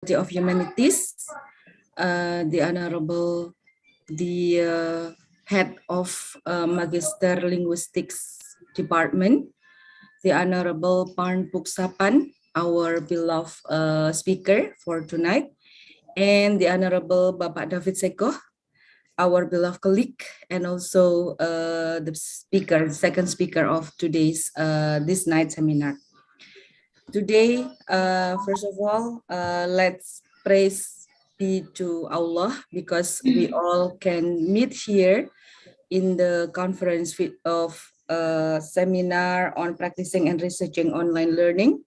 Faculty of Humanities, the Honorable, the Head of Magister Linguistics Department, the Honorable Parn Puksapan, our beloved speaker for tonight, and the Honorable Bapak David Seko, our beloved colleague, and also the second speaker of today's this night seminar. Today, first of all, let's praise be to Allah because we all can meet here in the conference of seminar on practicing and researching online learning.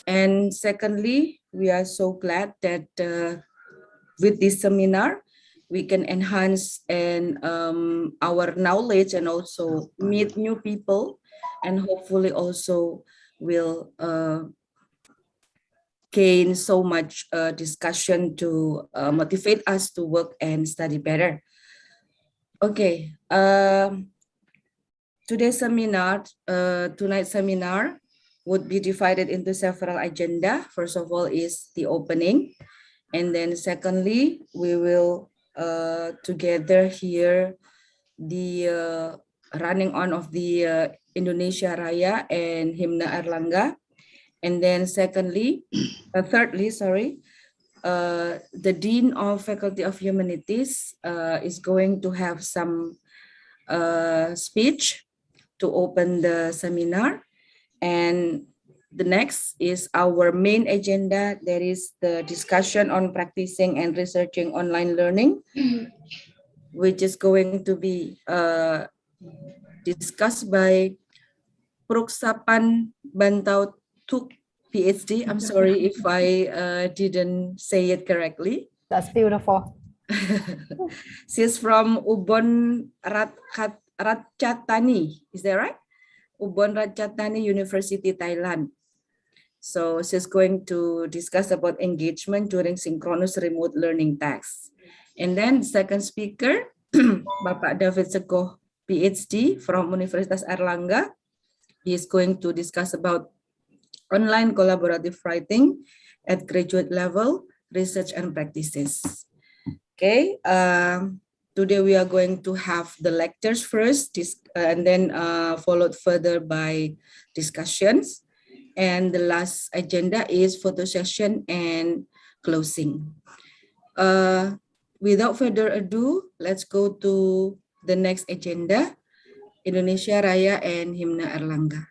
And secondly, we are so glad that with this seminar, we can enhance and our knowledge and also meet new people, and hopefully also will gain so much discussion to motivate us to work and study better. Okay, tonight's seminar would be divided into several agenda. First of all is the opening, and then secondly, we will together hear the running on of the Indonesia Raya and Himna Erlangga. And then thirdly, the Dean of Faculty of Humanities is going to have some speech to open the seminar. And the next is our main agenda. There is the discussion on practicing and researching online learning, which is going to be discussed by Pruksapan Bantau Tuk, PhD. I'm sorry if I didn't say it correctly. That's beautiful. She's from Ubon Ratchathani. Is that right? Ubon Ratchathani University, Thailand. So she's going to discuss about engagement during synchronous remote learning tasks. And then second speaker, Bapak David Seko, PhD from Universitas Erlangga. He is going to discuss about online collaborative writing at graduate level, research and practices. Okay, today we are going to have the lectures first, and then followed further by discussions. And the last agenda is photo session and closing. Without further ado, let's go to the next agenda, Indonesia Raya and Himna Erlangga.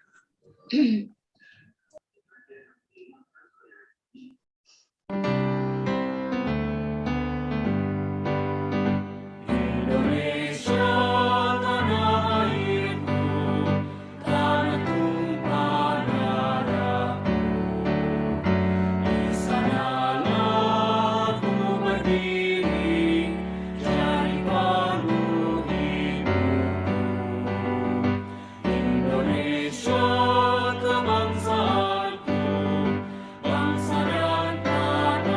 Bangsa dan tanah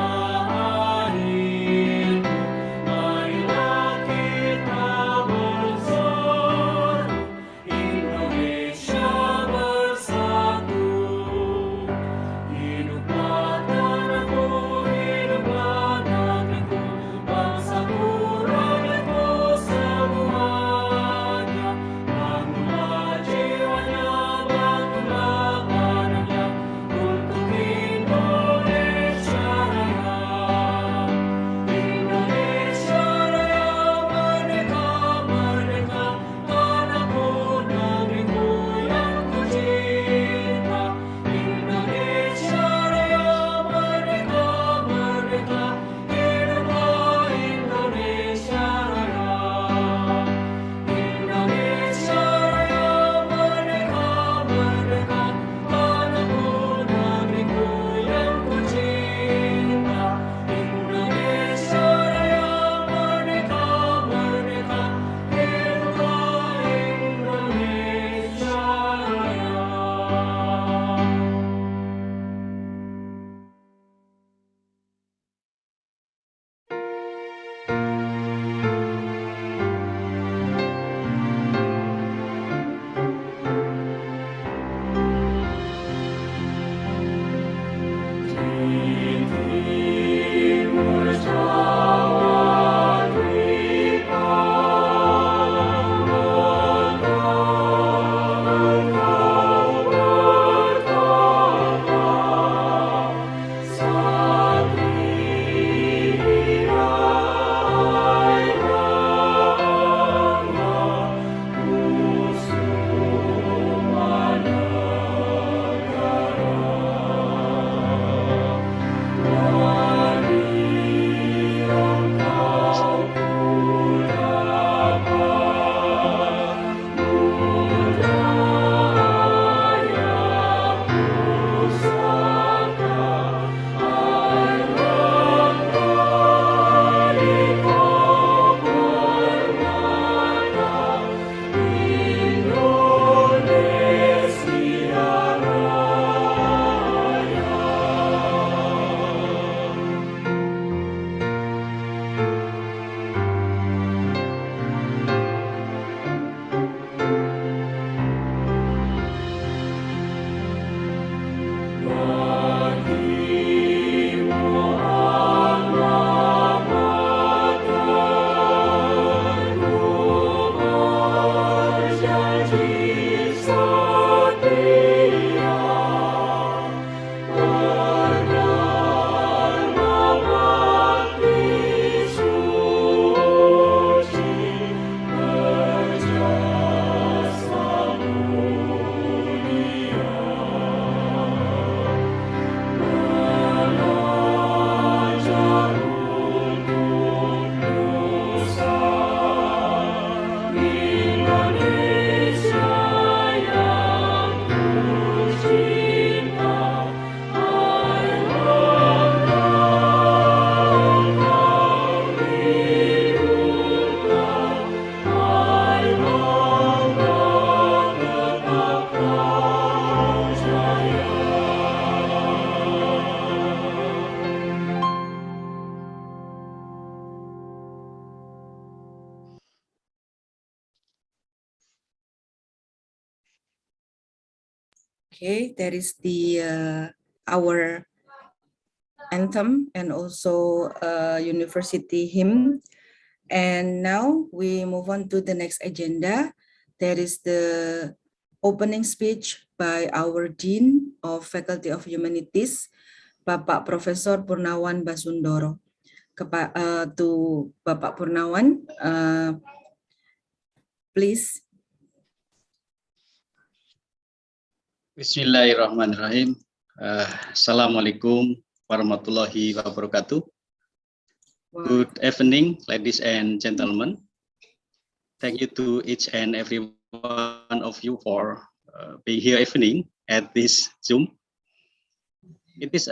Okay, that is the our anthem and also university hymn. And now we move on to the next agenda. That is the opening speech by our Dean of Faculty of Humanities, Bapak Profesor Purnawan Basundoro. To Bapak Purnawan, please. Bismillahirrahmanirrahim. Assalamualaikum warahmatullahi wabarakatuh. Good evening, ladies and gentlemen. Thank you to each and every one of you for being here evening at this Zoom. It is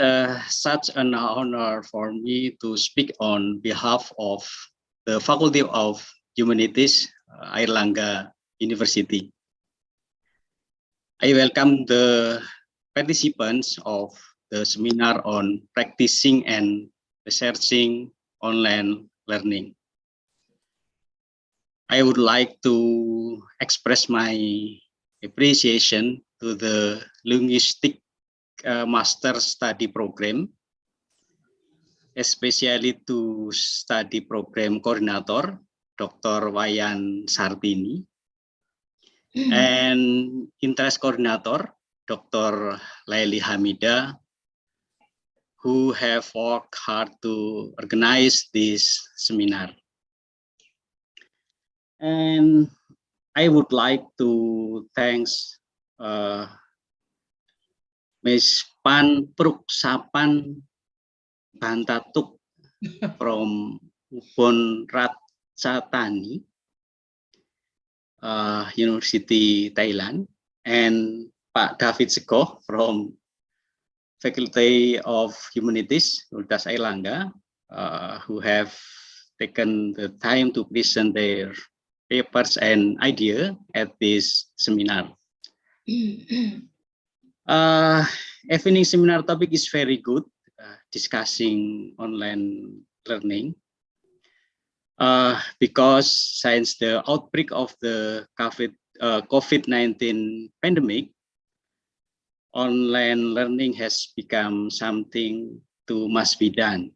such an honor for me to speak on behalf of the Faculty of Humanities, Airlangga University. I welcome the participants of the seminar on practicing and researching online learning. I would like to express my appreciation to the Linguistic Master Study Program, especially to Study Program Coordinator, Dr. Wayan Sartini, and Interest Coordinator, Dr. Laili Hamida, who have worked hard to organize this seminar. And I would like to thank Ms. Pan Pruksapan Bantatuk from Ubon Ratchathani University, Thailand, and Pak David Segoh from Faculty of Humanities, Universitas Airlangga, who have taken the time to present their papers and idea at this seminar. Evening seminar topic is very good, discussing online learning. Because since the outbreak of the COVID-19 pandemic, online learning has become something to must be done.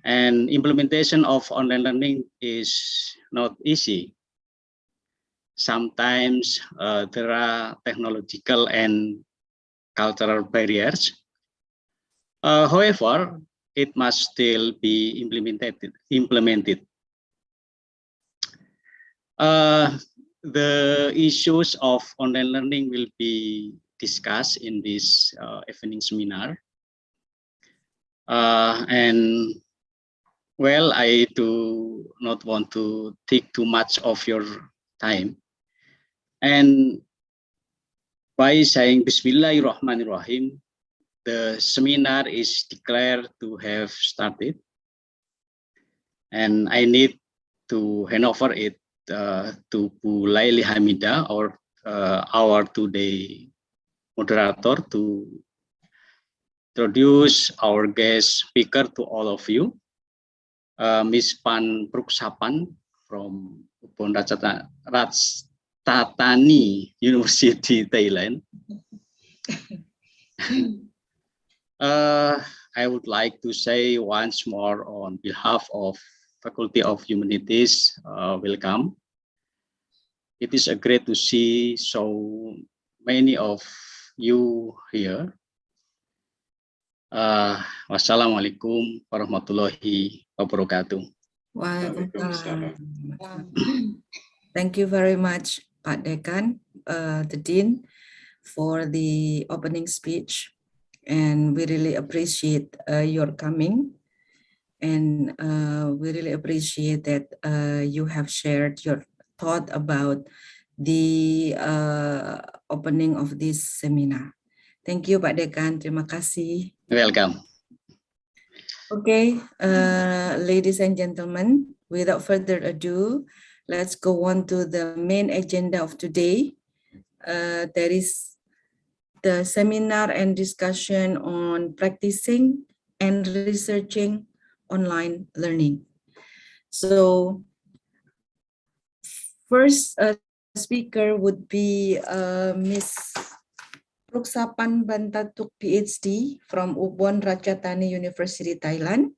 And implementation of online learning is not easy. Sometimes there are technological and cultural barriers. However, it must still be implemented. The issues of online learning will be discussed in this evening seminar. And well, I do not want to take too much of your time. And by saying Bismillahirrahmanirrahim, the seminar is declared to have started, and I need to hand over it to Bu Laili Hamida, or our today moderator, to introduce our guest speaker to all of you, Ms. Pan Pruksapan from Ubon Ratchathani University, Thailand. I would like to say once more on behalf of Faculty of Humanities, welcome. It is great to see so many of you here. Wassalamualaikum warahmatullahi wabarakatuh. Waalaikumsalam. Thank you very much, Pak Dekan, the Dean, for the opening speech. And we really appreciate your coming. And we really appreciate that you have shared your thought about the opening of this seminar. Thank you, Pak Dekan. Terima kasih. Welcome. Okay, ladies and gentlemen, without further ado, let's go on to the main agenda of today. That is the seminar and discussion on practicing and researching online learning. So first speaker would be Ms. Pruksapan Bantatuk PhD from Ubon Ratchathani University, Thailand.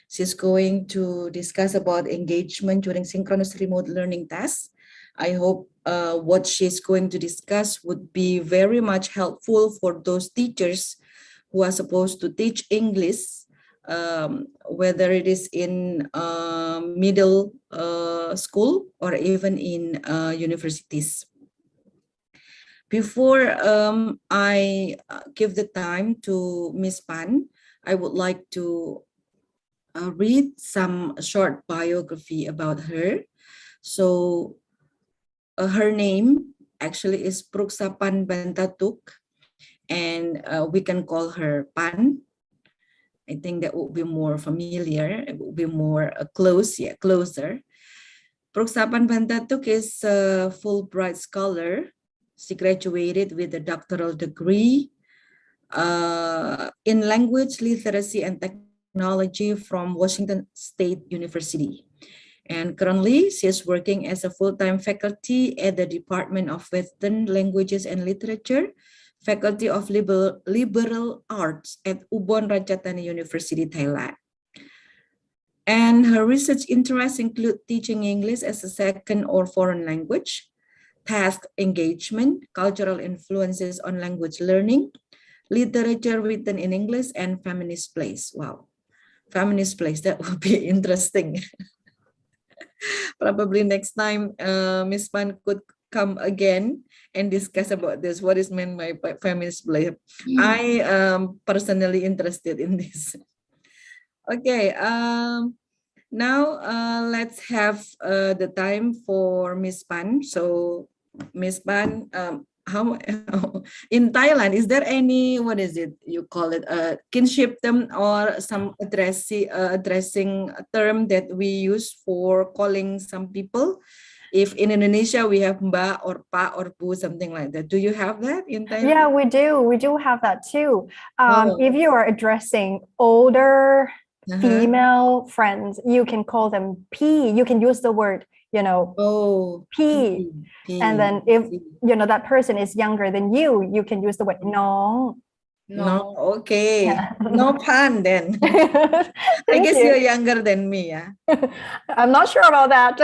She's going to discuss about engagement during synchronous remote learning tasks. I hope what she's going to discuss would be very much helpful for those teachers who are supposed to teach English, whether it is in middle school or even in universities. Before I give the time to Ms. Pan, I would like to read some short biography about her. So her name actually is Pruksapan Bantatuk, and we can call her Pan. I think that would be more familiar, it would be more closer. Pruksapan Bantatuk is a Fulbright scholar. She graduated with a doctoral degree in language literacy and technology from Washington State University. And currently, she is working as a full-time faculty at the Department of Western Languages and Literature, Faculty of Liberal Arts at Ubon Ratchathani University, Thailand. And her research interests include teaching English as a second or foreign language, task engagement, cultural influences on language learning, literature written in English, and feminist plays. Wow, feminist plays, that would be interesting. Probably next time Ms. Pan could come again and discuss about this, what is meant by feminist play. I am personally interested in this. Okay, now let's have the time for Ms. Pan. So Ms. Pan, how in Thailand, is there any, what is it, you call it, kinship term or some addressing term that we use for calling some people? If in Indonesia we have Mbak or Pa or Bu, something like that. Do you have that in Thailand? Yeah, we do. We do have that too. If you are addressing older female friends, you can call them P. You can use the word, P. And then if, that person is younger than you can use the word Nong. No, okay. Yeah. No Pan then. I guess you're younger than me, yeah. I'm not sure about that.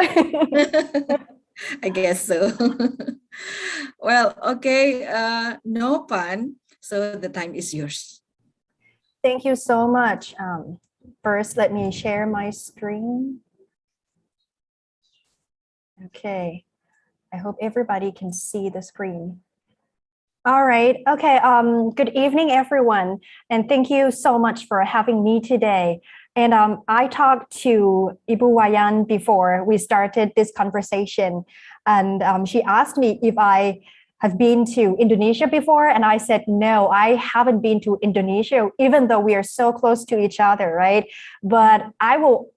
I guess so. Well, okay, no Pan. So the time is yours. Thank you so much. First, let me share my screen. Okay, I hope everybody can see the screen. All right, okay, good evening, everyone. And thank you so much for having me today. And I talked to Ibu Wayan before we started this conversation. And she asked me if I have been to Indonesia before. And I said, no, I haven't been to Indonesia, even though we are so close to each other, right? But I will,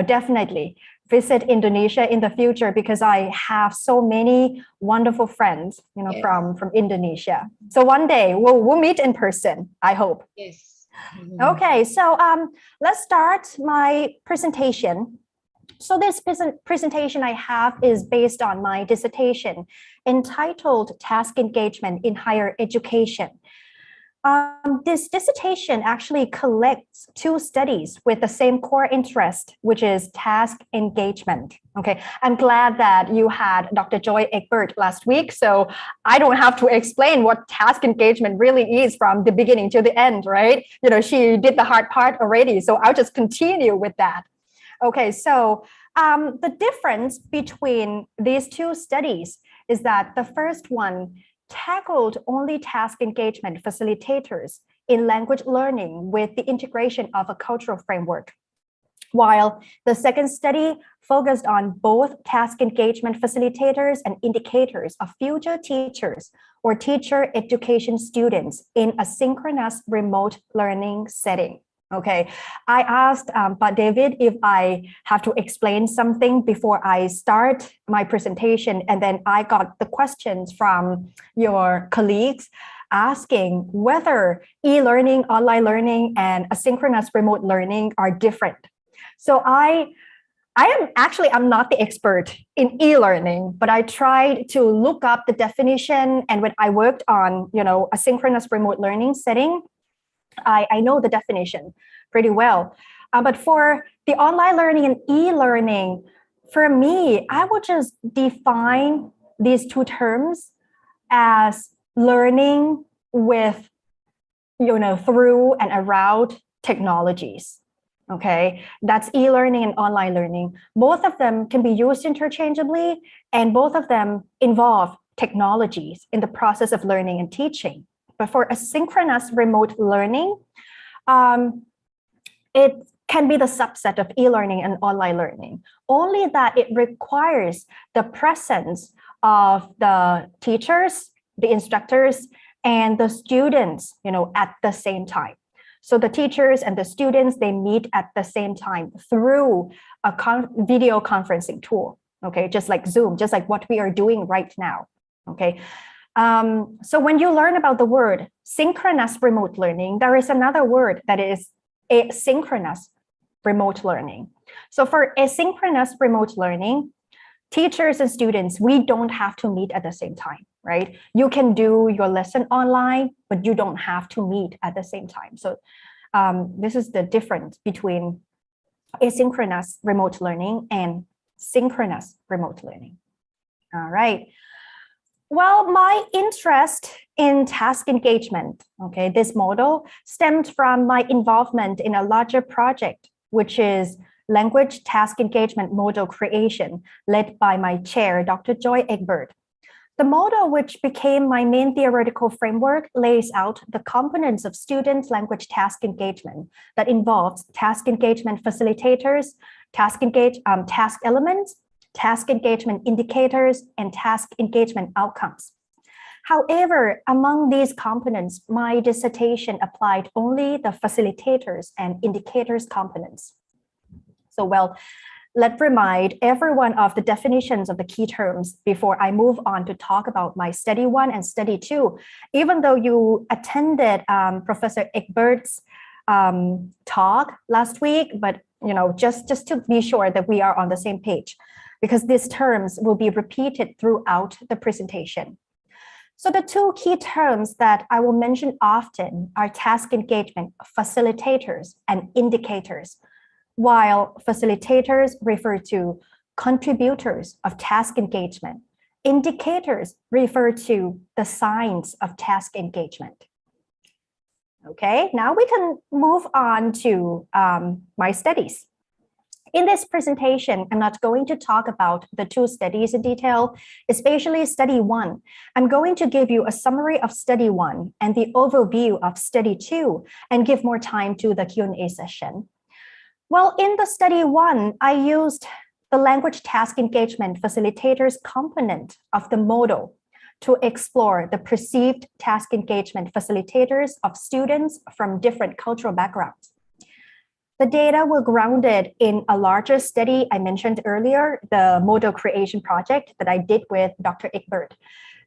definitely visit Indonesia in the future because I have so many wonderful friends, from Indonesia. So one day we'll meet in person, I hope. Yes. Okay, so let's start my presentation. So this presentation I have is based on my dissertation entitled Task Engagement in Higher Education. This dissertation actually collects two studies with the same core interest, which is task engagement. Okay, I'm glad that you had Dr. Joy Egbert last week, so I don't have to explain what task engagement really is from the beginning to the end, right? She did the hard part already, so I'll just continue with that. Okay, so the difference between these two studies is that the first one tackled only task engagement facilitators in language learning with the integration of a cultural framework, while the second study focused on both task engagement facilitators and indicators of future teachers or teacher education students in a synchronous remote learning setting. Okay, I asked but David if I have to explain something before I start my presentation, and then I got the questions from your colleagues asking whether e-learning, online learning, and asynchronous remote learning are different. So I I'm not the expert in e-learning, but I tried to look up the definition. And when I worked on, asynchronous remote learning setting, I know the definition pretty well. But for the online learning and e-learning, for me, I would just define these two terms as learning with, through and around technologies. Okay, that's e-learning and online learning. Both of them can be used interchangeably, and both of them involve technologies in the process of learning and teaching. But for asynchronous remote learning, it can be the subset of e-learning and online learning, only that it requires the presence of the teachers, the instructors, and the students, at the same time. So the teachers and the students, they meet at the same time through a video conferencing tool, okay, just like Zoom, just like what we are doing right now, okay? So when you learn about the word synchronous remote learning, there is another word that is asynchronous remote learning. So for asynchronous remote learning, teachers and students, we don't have to meet at the same time, right? You can do your lesson online, but you don't have to meet at the same time. So this is the difference between asynchronous remote learning and synchronous remote learning. All right. Well, my interest in task engagement, okay, this model stemmed from my involvement in a larger project, which is language task engagement model creation, led by my chair, Dr. Joy Egbert. The model, which became my main theoretical framework, lays out the components of student language task engagement that involves task engagement facilitators, task elements, task engagement indicators, and task engagement outcomes. However, among these components, my dissertation applied only the facilitators and indicators components. So, let's remind everyone of the definitions of the key terms before I move on to talk about my study 1 and study 2. Even though you attended Professor Egbert's talk last week, but just to be sure that we are on the same page, because these terms will be repeated throughout the presentation. So the two key terms that I will mention often are task engagement facilitators and indicators, while facilitators refer to contributors of task engagement. Indicators refer to the signs of task engagement. Okay, now we can move on to my studies. In this presentation, I'm not going to talk about the two studies in detail, especially study 1. I'm going to give you a summary of study 1 and the overview of study 2 and give more time to the Q&A session. Well, in the study 1, I used the language task engagement facilitators component of the model to explore the perceived task engagement facilitators of students from different cultural backgrounds. The data were grounded in a larger study I mentioned earlier, the model creation project that I did with Dr. Egbert.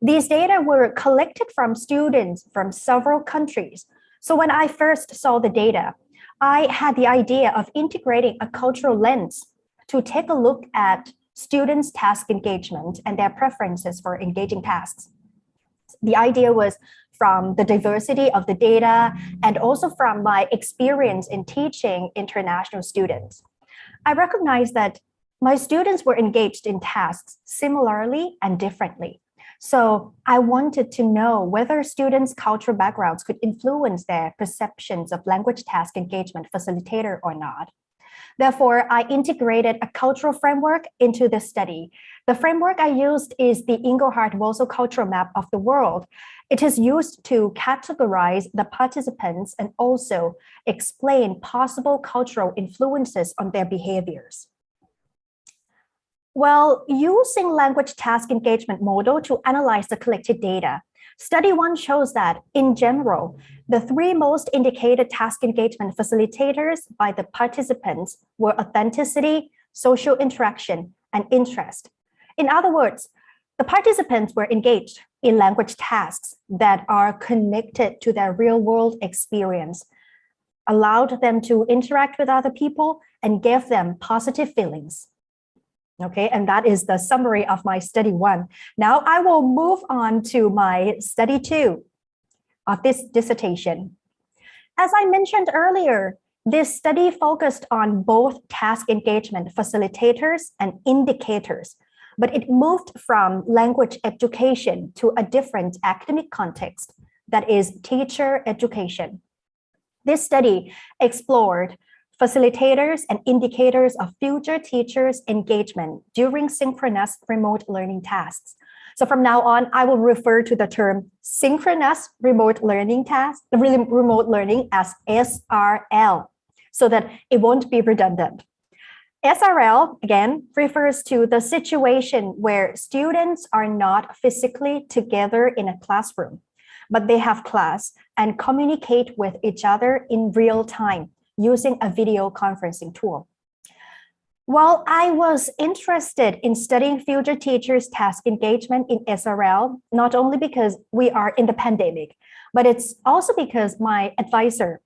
These data were collected from students from several countries. So when I first saw the data, I had the idea of integrating a cultural lens to take a look at students' task engagement and their preferences for engaging tasks. The idea was from the diversity of the data and also from my experience in teaching international students. I recognized that my students were engaged in tasks similarly and differently. So I wanted to know whether students' cultural backgrounds could influence their perceptions of language task engagement facilitator or not. Therefore, I integrated a cultural framework into the study. The framework I used is the Inglehart-Walsall cultural map of the world. It is used to categorize the participants and also explain possible cultural influences on their behaviors. Well, using language task engagement model to analyze the collected data, study 1 shows that, in general, the 3 most indicated task engagement facilitators by the participants were authenticity, social interaction, and interest. In other words, the participants were engaged in language tasks that are connected to their real-world experience, allowed them to interact with other people, and gave them positive feelings. Okay, and that is the summary of my study 1. Now I will move on to my study 2 of this dissertation. As I mentioned earlier, this study focused on both task engagement facilitators and indicators, but it moved from language education to a different academic context, that is teacher education. This study explored facilitators and indicators of future teachers' engagement during synchronous remote learning tasks. So from now on, I will refer to the term synchronous remote learning task, remote learning as SRL, so that it won't be redundant. SRL, again, refers to the situation where students are not physically together in a classroom, but they have class and communicate with each other in real time using a video conferencing tool. While I was interested in studying future teachers' task engagement in SRL, not only because we are in the pandemic, but it's also because my advisor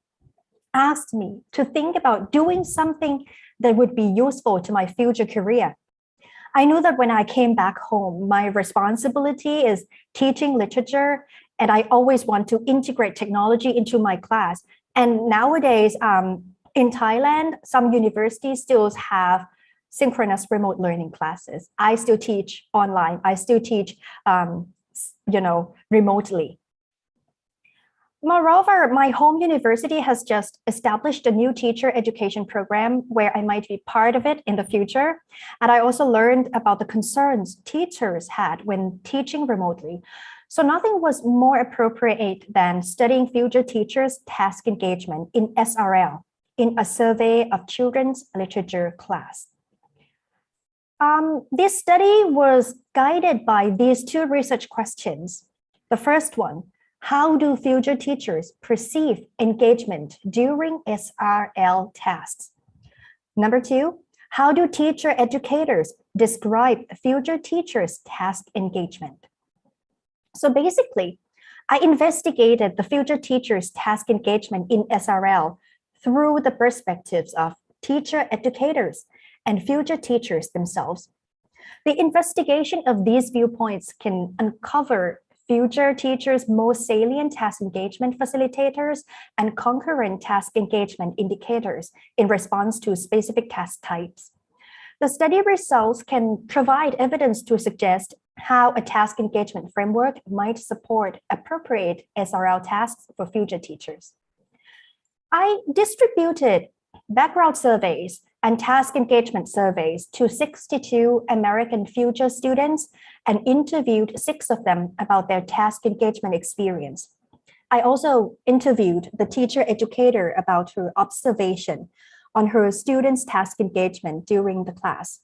asked me to think about doing something that would be useful to my future career. I knew that when I came back home, my responsibility is teaching literature, and I always want to integrate technology into my class. And nowadays, in Thailand, some universities still have synchronous remote learning classes. I still teach online. I still teach, remotely. Moreover, my home university has just established a new teacher education program where I might be part of it in the future. And I also learned about the concerns teachers had when teaching remotely. So nothing was more appropriate than studying future teachers' task engagement in SRL in a survey of children's literature class. This study was guided by these 2 research questions. The first one, how do future teachers perceive engagement during SRL tasks? Number 2, how do teacher educators describe future teachers' task engagement? So basically, I investigated the future teachers' task engagement in SRL through the perspectives of teacher educators and future teachers themselves. The investigation of these viewpoints can uncover future teachers' most salient task engagement facilitators and concurrent task engagement indicators in response to specific task types. The study results can provide evidence to suggest how a task engagement framework might support appropriate SRL tasks for future teachers. I distributed background surveys and task engagement surveys to 62 American future students and interviewed 6 of them about their task engagement experience. I also interviewed the teacher educator about her observation on her students' task engagement during the class.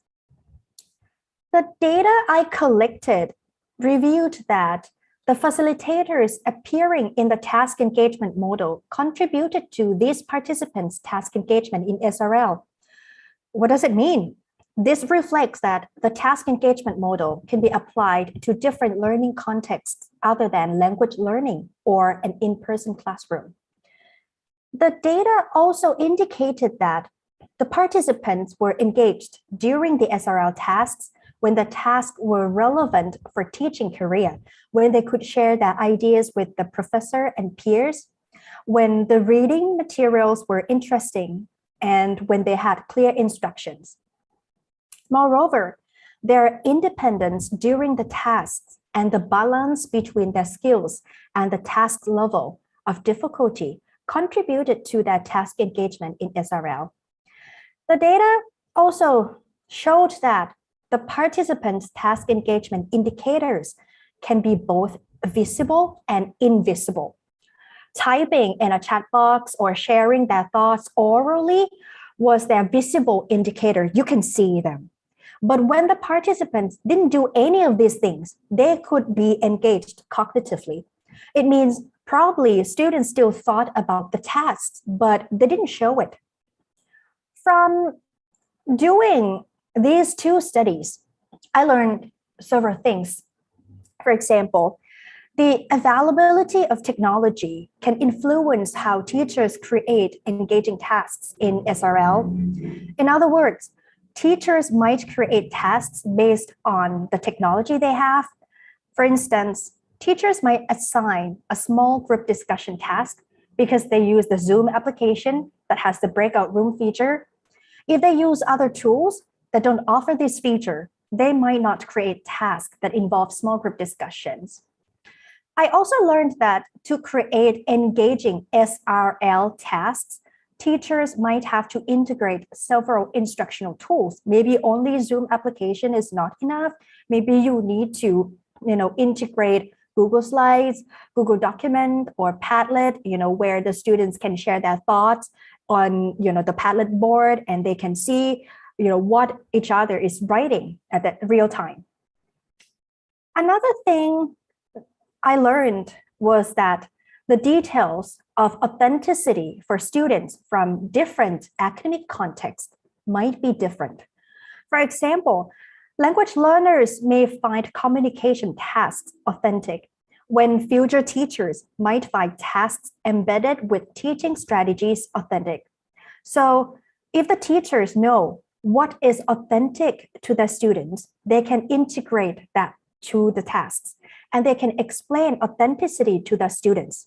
The data I collected revealed that the facilitators appearing in the task engagement model contributed to these participants' task engagement in SRL. What does it mean? This reflects that the task engagement model can be applied to different learning contexts other than language learning or an in-person classroom. The data also indicated that the participants were engaged during the SRL tasks when the tasks were relevant for teaching career, when they could share their ideas with the professor and peers, when the reading materials were interesting, and when they had clear instructions. Moreover, their independence during the tasks and the balance between their skills and the task level of difficulty contributed to their task engagement in SRL. The data also showed that the participants' task engagement indicators can be both visible and invisible. Typing in a chat box or sharing their thoughts orally was their visible indicator. You can see them. But when the participants didn't do any of these things, they could be engaged cognitively. It means probably students still thought about the tasks, but they didn't show it. From doing these 2 studies, I learned several things. For example, the availability of technology can influence how teachers create engaging tasks in SRL. In other words, teachers might create tasks based on the technology they have. For instance, teachers might assign a small group discussion task because they use the Zoom application that has the breakout room feature. If they use other tools that don't offer this feature, they might not create tasks that involve small group discussions. I also learned that to create engaging SRL tasks, teachers might have to integrate several instructional tools. Maybe only Zoom application is not enough. Maybe you need to, integrate Google Slides, Google Document, or Padlet, where the students can share their thoughts on, the Padlet board, and they can see, what each other is writing at that real time. Another thing I learned was that the details of authenticity for students from different academic contexts might be different. For example, language learners may find communication tasks authentic, when future teachers might find tasks embedded with teaching strategies authentic. So if the teachers know what is authentic to their students, they can integrate that to the tasks, and they can explain authenticity to the students.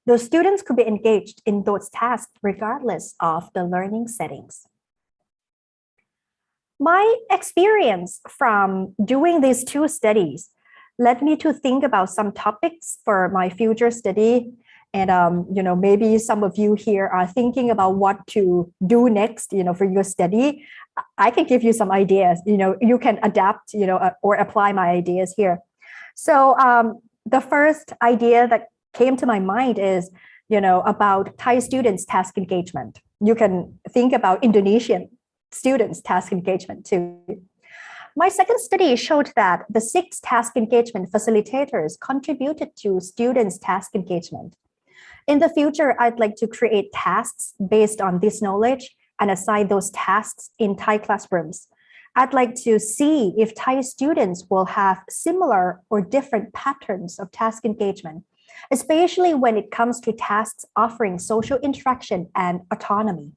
Those students could be engaged in those tasks regardless of the learning settings. My experience from doing these two studies led me to think about some topics for my future study. And maybe some of you here are thinking about what to do next, for your study. I can give you some ideas. You can adapt, or apply my ideas here. So the first idea that came to my mind is, about Thai students' task engagement. You can think about Indonesian students' task engagement too. My second study showed that the 6 task engagement facilitators contributed to students' task engagement. In the future, I'd like to create tasks based on this knowledge and assign those tasks in Thai classrooms. I'd like to see if Thai students will have similar or different patterns of task engagement, especially when it comes to tasks offering social interaction and autonomy.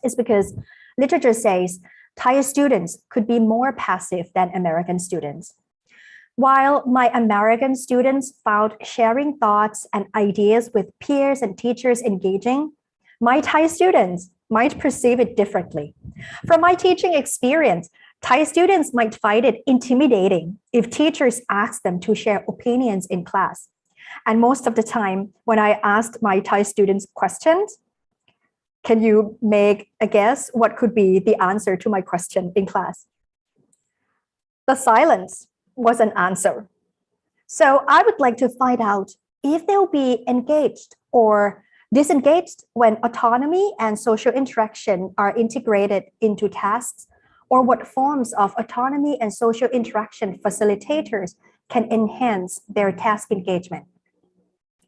It's because literature says Thai students could be more passive than American students. While my American students found sharing thoughts and ideas with peers and teachers engaging, my Thai students might perceive it differently. From my teaching experience, Thai students might find it intimidating if teachers ask them to share opinions in class. And most of the time, when I asked my Thai students questions, can you make a guess what could be the answer to my question in class? The silence was an answer. So I would like to find out if they'll be engaged or disengaged when autonomy and social interaction are integrated into tasks, or what forms of autonomy and social interaction facilitators can enhance their task engagement.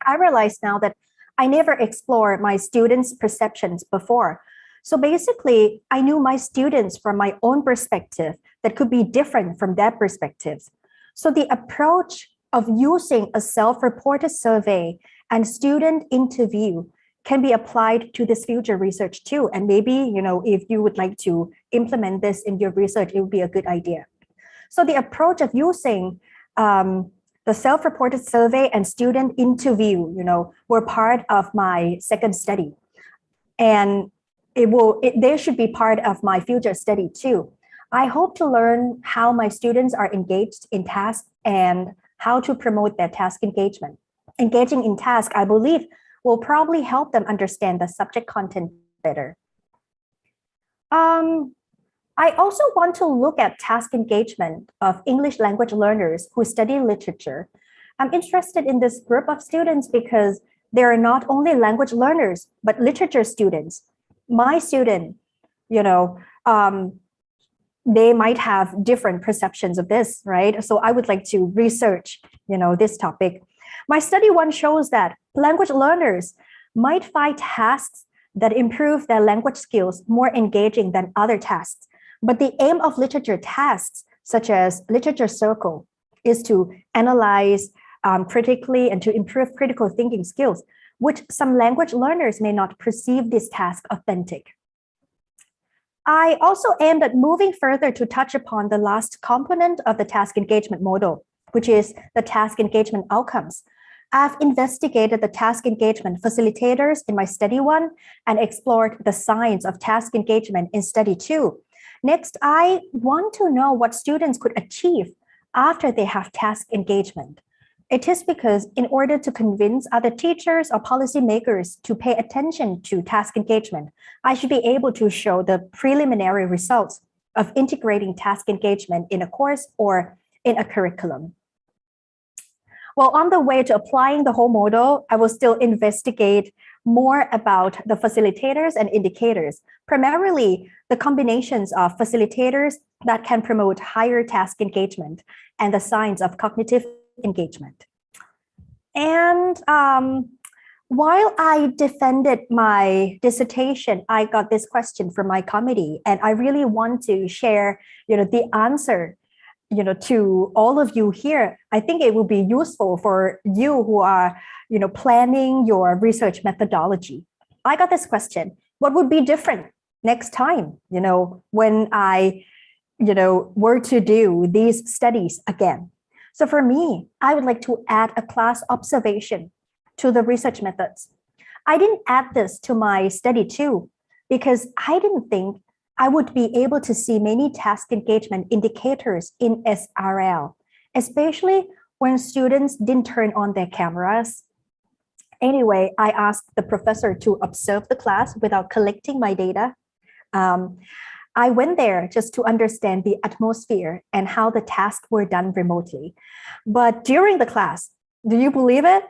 I realize now that I never explored my students' perceptions before. So basically, I knew my students from my own perspective that could be different from their perspectives. So the approach of using a self-reported survey and student interview can be applied to this future research too. And maybe, if you would like to implement this in your research, it would be a good idea. So the approach of using the self-reported survey and student interview, were part of my second study. And they should be part of my future study too. I hope to learn how my students are engaged in tasks and how to promote their task engagement. Engaging in task, I believe, will probably help them understand the subject content better. I also want to look at task engagement of English language learners who study literature. I'm interested in this group of students because they are not only language learners, but literature students. My student, they might have different perceptions of this, right? So I would like to research, this topic. My study one shows that language learners might find tasks that improve their language skills more engaging than other tasks. But the aim of literature tasks, such as literature circle, is to analyze critically and to improve critical thinking skills, which some language learners may not perceive this task authentic. I also aimed at moving further to touch upon the last component of the task engagement model, which is the task engagement outcomes. I've investigated the task engagement facilitators in my study 1 and explored the science of task engagement in study 2. Next, I want to know what students could achieve after they have task engagement. It is because in order to convince other teachers or policymakers to pay attention to task engagement, I should be able to show the preliminary results of integrating task engagement in a course or in a curriculum. Well, on the way to applying the whole model, I will still investigate more about the facilitators and indicators, primarily the combinations of facilitators that can promote higher task engagement and the signs of cognitive engagement. And while I defended my dissertation, I got this question from my committee, and I really want to share, the answer, to all of you here. I think it will be useful for you who are, planning your research methodology. I got this question: what would be different next time, when I, were to do these studies again? So for me, I would like to add a class observation to the research methods. I didn't add this to my study 2 because I didn't think I would be able to see many task engagement indicators in SRL, especially when students didn't turn on their cameras. Anyway, I asked the professor to observe the class without collecting my data. I went there just to understand the atmosphere and how the tasks were done remotely. But during the class, do you believe it?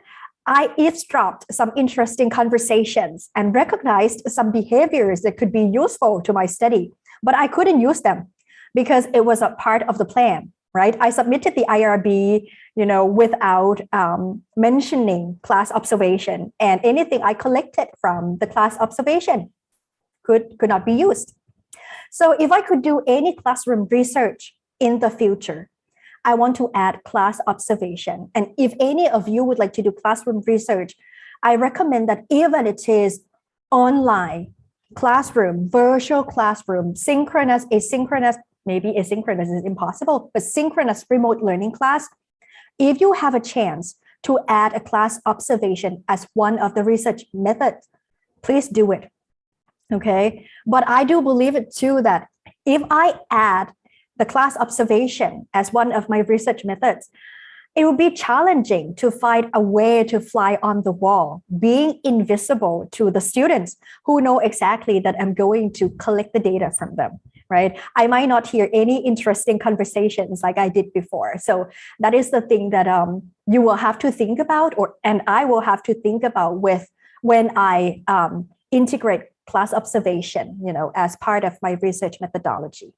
I eavesdropped some interesting conversations and recognized some behaviors that could be useful to my study, but I couldn't use them because it was a part of the plan, right? I submitted the IRB, without mentioning class observation, and anything I collected from the class observation could not be used. So if I could do any classroom research in the future, I want to add class observation. And if any of you would like to do classroom research, I recommend that even it is online classroom, virtual classroom, synchronous, asynchronous, maybe asynchronous is impossible, but synchronous remote learning class, if you have a chance to add a class observation as one of the research methods, please do it. Okay, but I do believe it too that if I add the class observation as one of my research methods, it would be challenging to find a way to fly on the wall, being invisible to the students who know exactly that I'm going to collect the data from them, right? I might not hear any interesting conversations like I did before. So that is the thing that you will have to think about, and I will have to think about when I integrate class observation, as part of my research methodology.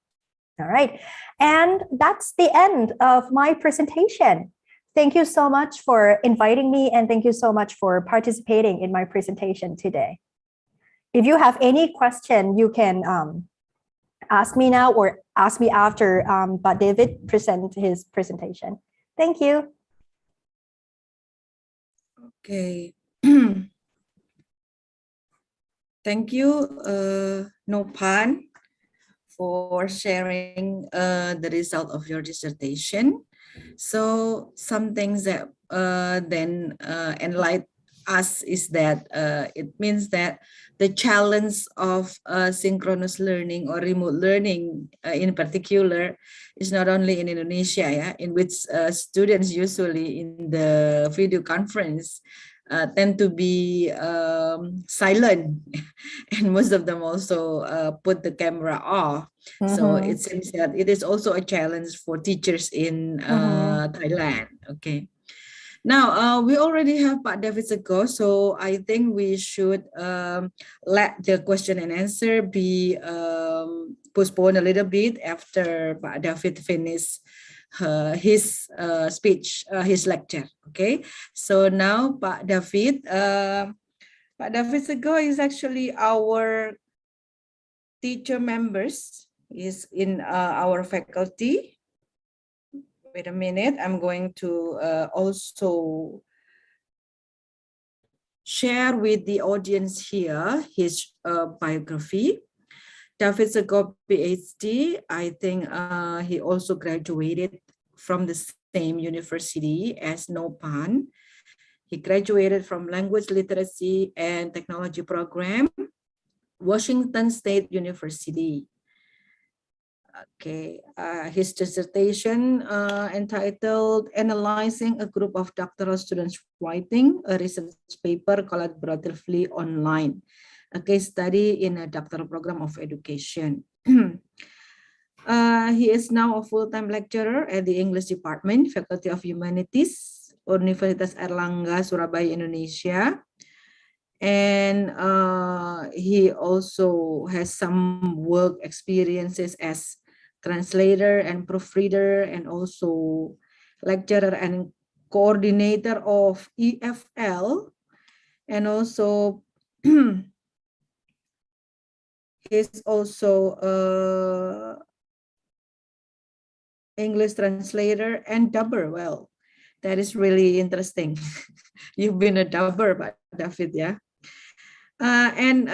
All right. And that's the end of my presentation. Thank you so much for inviting me, and thank you so much for participating in my presentation today. If you have any question, you can ask me now or ask me after but David present his presentation. Thank you. Okay. Thank you, Nopan, for sharing the result of your dissertation. So some things that then enlighten us is that it means that the challenge of synchronous learning or remote learning in particular is not only in Indonesia, yeah, in which students usually in the video conference tend to be silent, and most of them also put the camera off. So it seems that it is also a challenge for teachers in Thailand. Okay. Now, we already have Pak David Sego, so I think we should let the question and answer be postponed a little bit after Pak David finishes his speech, his lecture. Okay, so now Pak David Sego is actually our teacher members, is in our faculty. Wait a minute, I'm going to also share with the audience here his biography. David Segoe, PhD, I think he also graduated from the same university as Nopan. He graduated from Language Literacy and Technology Program, Washington State University. Okay, his dissertation entitled Analyzing a Group of Doctoral Students Writing a Research Paper Collaboratively Online, a case study in a doctoral program of education. He is now a full-time lecturer at the English Department, Faculty of Humanities, Universitas Airlangga, Surabaya, Indonesia. And he also has some work experiences as translator and proofreader, and also lecturer and coordinator of EFL, and also he's also English translator and dubber. Well, that is really interesting. You've been a dubber, Pak David, yeah. And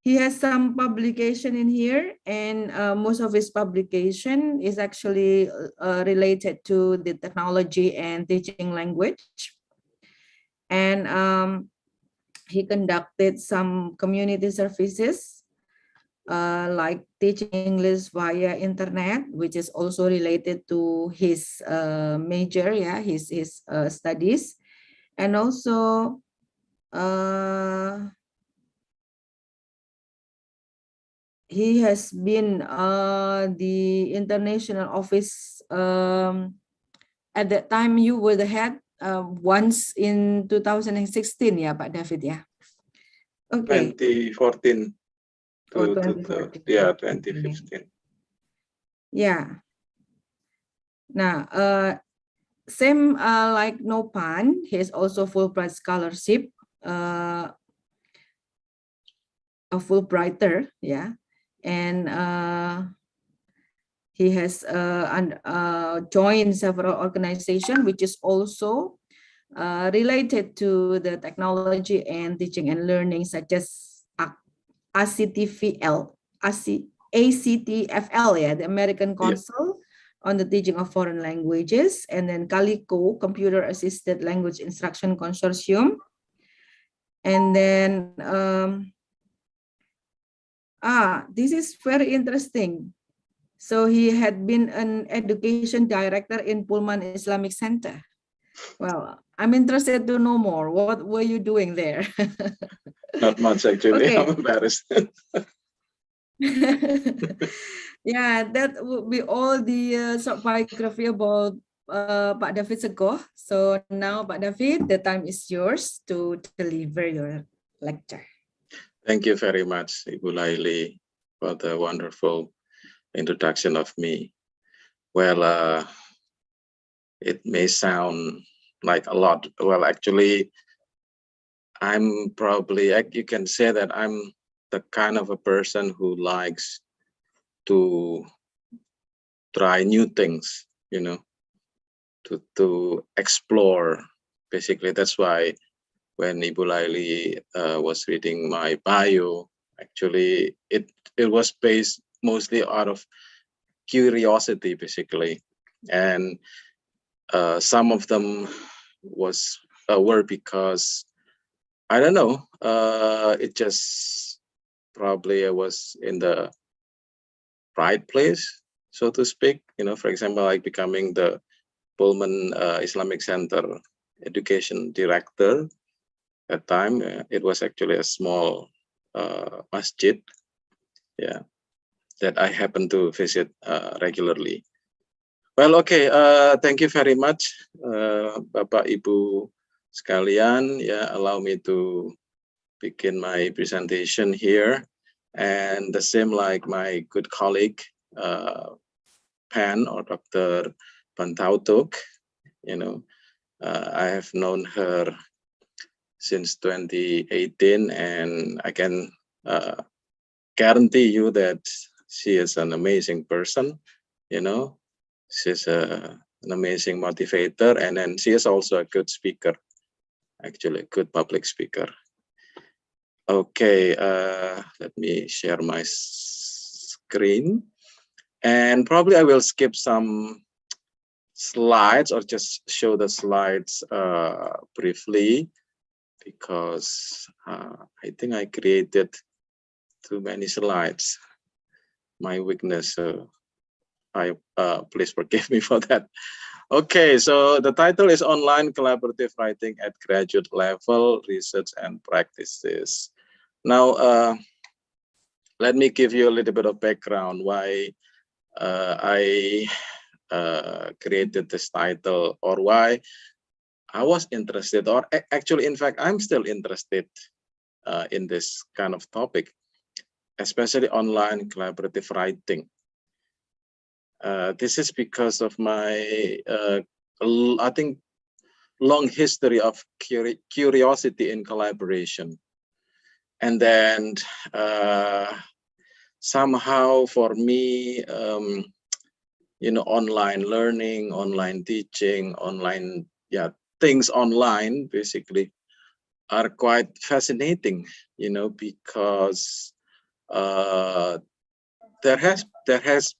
he has some publication in here, and most of his publication is actually related to the technology and teaching language. And he conducted some community services like teaching English via internet, which is also related to his major, yeah, his studies. And also he has been the international office. At that time, you were the head once in 2016, yeah, Pak David, yeah. Okay. 2014 Oh, to 2014. yeah, 2015. Yeah. Now, same like Nopan, he is also Fulbright scholarship, a Fulbrighter, yeah. And he has joined several organizations, which is also related to the technology and teaching and learning, such as ACTFL, yeah, the American Council on the Teaching of Foreign Languages, and then Calico, Computer Assisted Language Instruction Consortium. And then, this is very interesting. So he had been an education director in Pullman Islamic Center. Well, I'm interested to know more. What were you doing there? Not much, actually. Okay. I'm embarrassed. Yeah, that would be all the short biography about Pak David Segoe. So now, Pak David, the time is yours to deliver your lecture. Thank you very much, Ibu Laili, for the wonderful introduction of me. Well, it may sound like a lot. Well, actually, I'm probably, you can say that I'm the kind of a person who likes to try new things, you know, to explore. Basically, that's why when Ibu Laili was reading my bio, actually, it was based mostly out of curiosity, basically. And some of them were because, I don't know, it just probably I was in the right place, so to speak. You know, for example, like becoming the Pullman Islamic Center education director. At time, it was actually a small masjid, yeah, that I happen to visit regularly. Well, okay, thank you very much, Bapak Ibu sekalian. Yeah, allow me to begin my presentation here. And the same like my good colleague, Pan or Dr. Pantautuk, you know, I have known her since 2018, and I can guarantee you that she is an amazing person, you know. She's an amazing motivator, and then she is also a good speaker, actually a good public speaker. Okay, let me share my screen. And probably I will skip some slides or just show the slides briefly, because I think I created too many slides. My weakness, please forgive me for that. Okay, so the title is Online Collaborative Writing at Graduate Level, Research and Practices. Now, let me give you a little bit of background why I created this title, or why I was interested, or actually, in fact, I'm still interested in this kind of topic, especially online collaborative writing. This is because of my, I think, long history of curiosity in collaboration. And then somehow for me, online learning, online teaching, online, things online basically are quite fascinating, because there has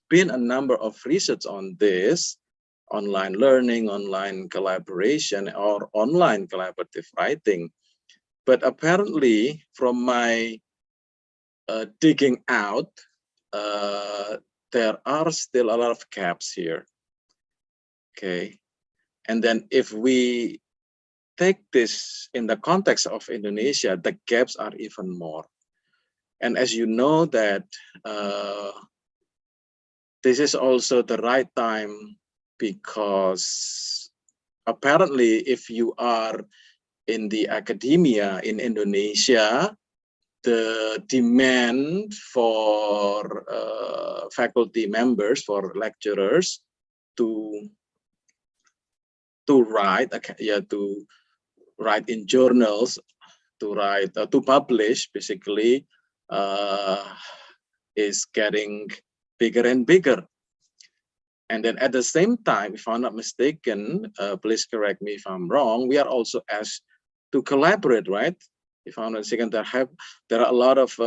been a number of research on this, online learning, online collaboration, or online collaborative writing. But apparently, from my digging out, there are still a lot of gaps here. Okay, and then if we take this in the context of Indonesia, the gaps are even more. And as you know that this is also the right time, because apparently if you are in the academia in Indonesia, the demand for faculty members, for lecturers to write, to write in journals, to write, to publish, basically, is getting bigger and bigger. And then at the same time, if I'm not mistaken, please correct me if I'm wrong, we are also asked to collaborate, right? If I'm not mistaken, there are a lot of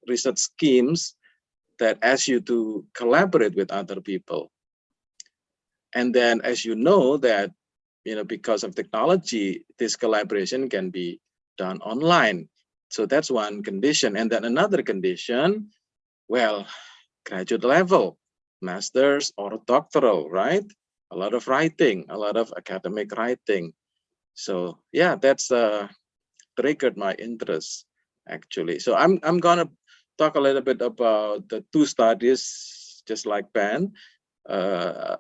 research schemes that ask you to collaborate with other people. And then, as you know, that because of technology, this collaboration can be done online. So that's one condition. And then another condition, well, graduate level, master's or doctoral, right? A lot of writing, a lot of academic writing. So yeah, that's triggered my interest, actually. So I'm gonna talk a little bit about the two studies, just like Ben, the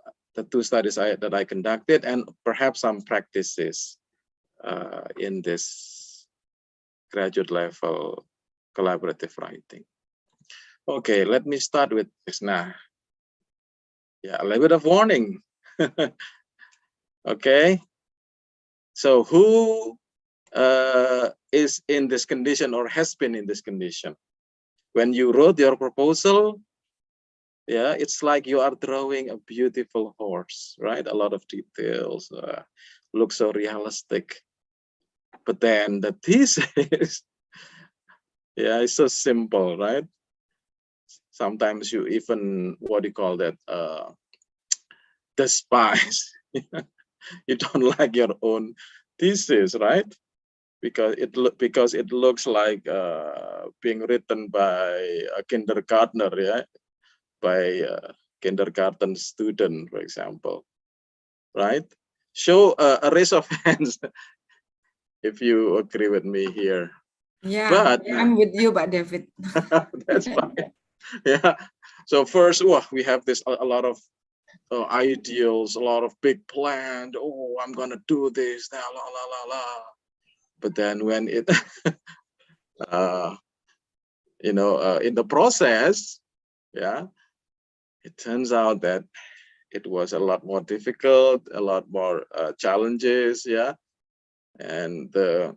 two studies that I conducted, and perhaps some practices in this graduate level collaborative writing. Okay, let me start with this now. Yeah, a little bit of warning. Okay, so who is in this condition or has been in this condition? When you wrote your proposal, yeah, it's like you are drawing a beautiful horse, right? A lot of details, looks so realistic. But then the thesis, yeah, it's so simple, right? Sometimes you even, what do you call that, despise. You don't like your own thesis, right? Because it looks like being written by a kindergartner, yeah, by a kindergarten student, for example, right? Show a raise of hands if you agree with me here. Yeah, But I'm with you, but David. that's fine. Yeah. So first, we have this a lot of ideals, a lot of big plans. Oh, I'm gonna do this, la la la la. But then when it, in the process, yeah, it turns out that it was a lot more difficult, a lot more challenges, yeah, and the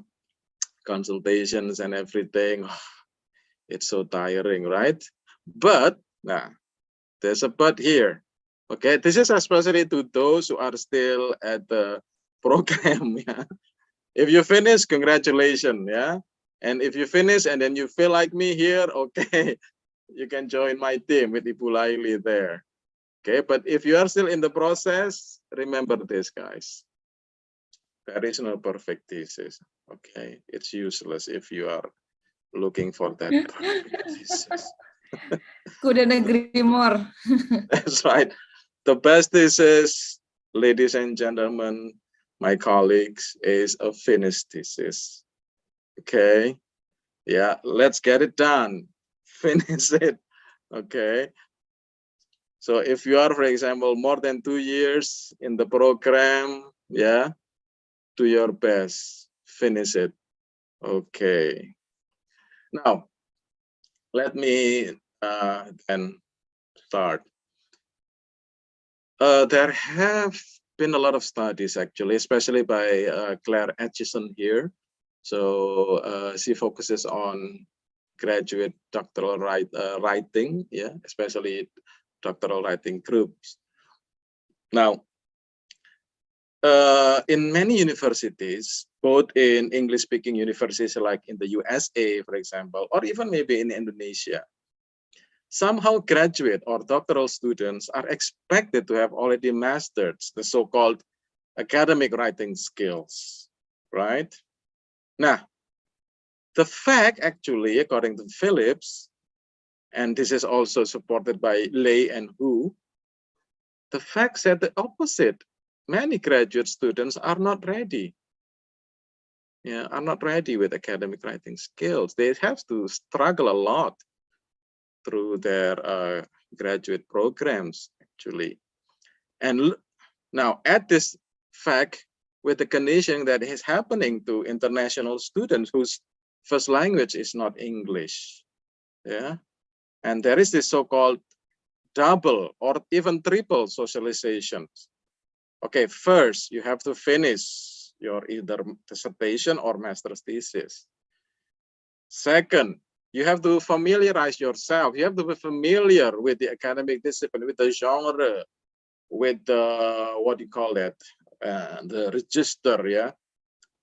consultations and everything. It's so tiring, right? But now there's a but here. Okay, this is especially to those who are still at the program. Yeah, if you finish, congratulations. Yeah, And if you finish and then you feel like me here, okay, you can join my team with Ibu Laili there. Okay, but if you are still in the process, remember this, guys. There is no perfect thesis. Okay, it's useless if you are looking for that perfect thesis. Couldn't agree more. That's right. The best thesis, ladies and gentlemen, my colleagues, is a finished thesis. Okay, yeah, let's get it done. Finish it. Okay. So if you are, for example, more than 2 years in the program, yeah, do your best, finish it. Okay. Now, let me then start. There have been a lot of studies, actually, especially by Claire Atchison here. So she focuses on graduate doctoral writing, yeah, especially doctoral writing groups. Now, in many universities, both in English-speaking universities like in the USA, for example, or even maybe in Indonesia, somehow graduate or doctoral students are expected to have already mastered the so-called academic writing skills, right? Now, the fact actually, according to Phillips, and this is also supported by Lay and Hu, the fact said the opposite. Many graduate students are not ready. Yeah, are not ready with academic writing skills. They have to struggle a lot through their graduate programs, actually. And now add this fact with the condition that is happening to international students whose first language is not English. Yeah, and there is this so-called double or even triple socialization. Okay, first you have to finish your either dissertation or master's thesis. Second, you have to familiarize yourself. You have to be familiar with the academic discipline, with the genre, with the, what do you call that, the register, yeah,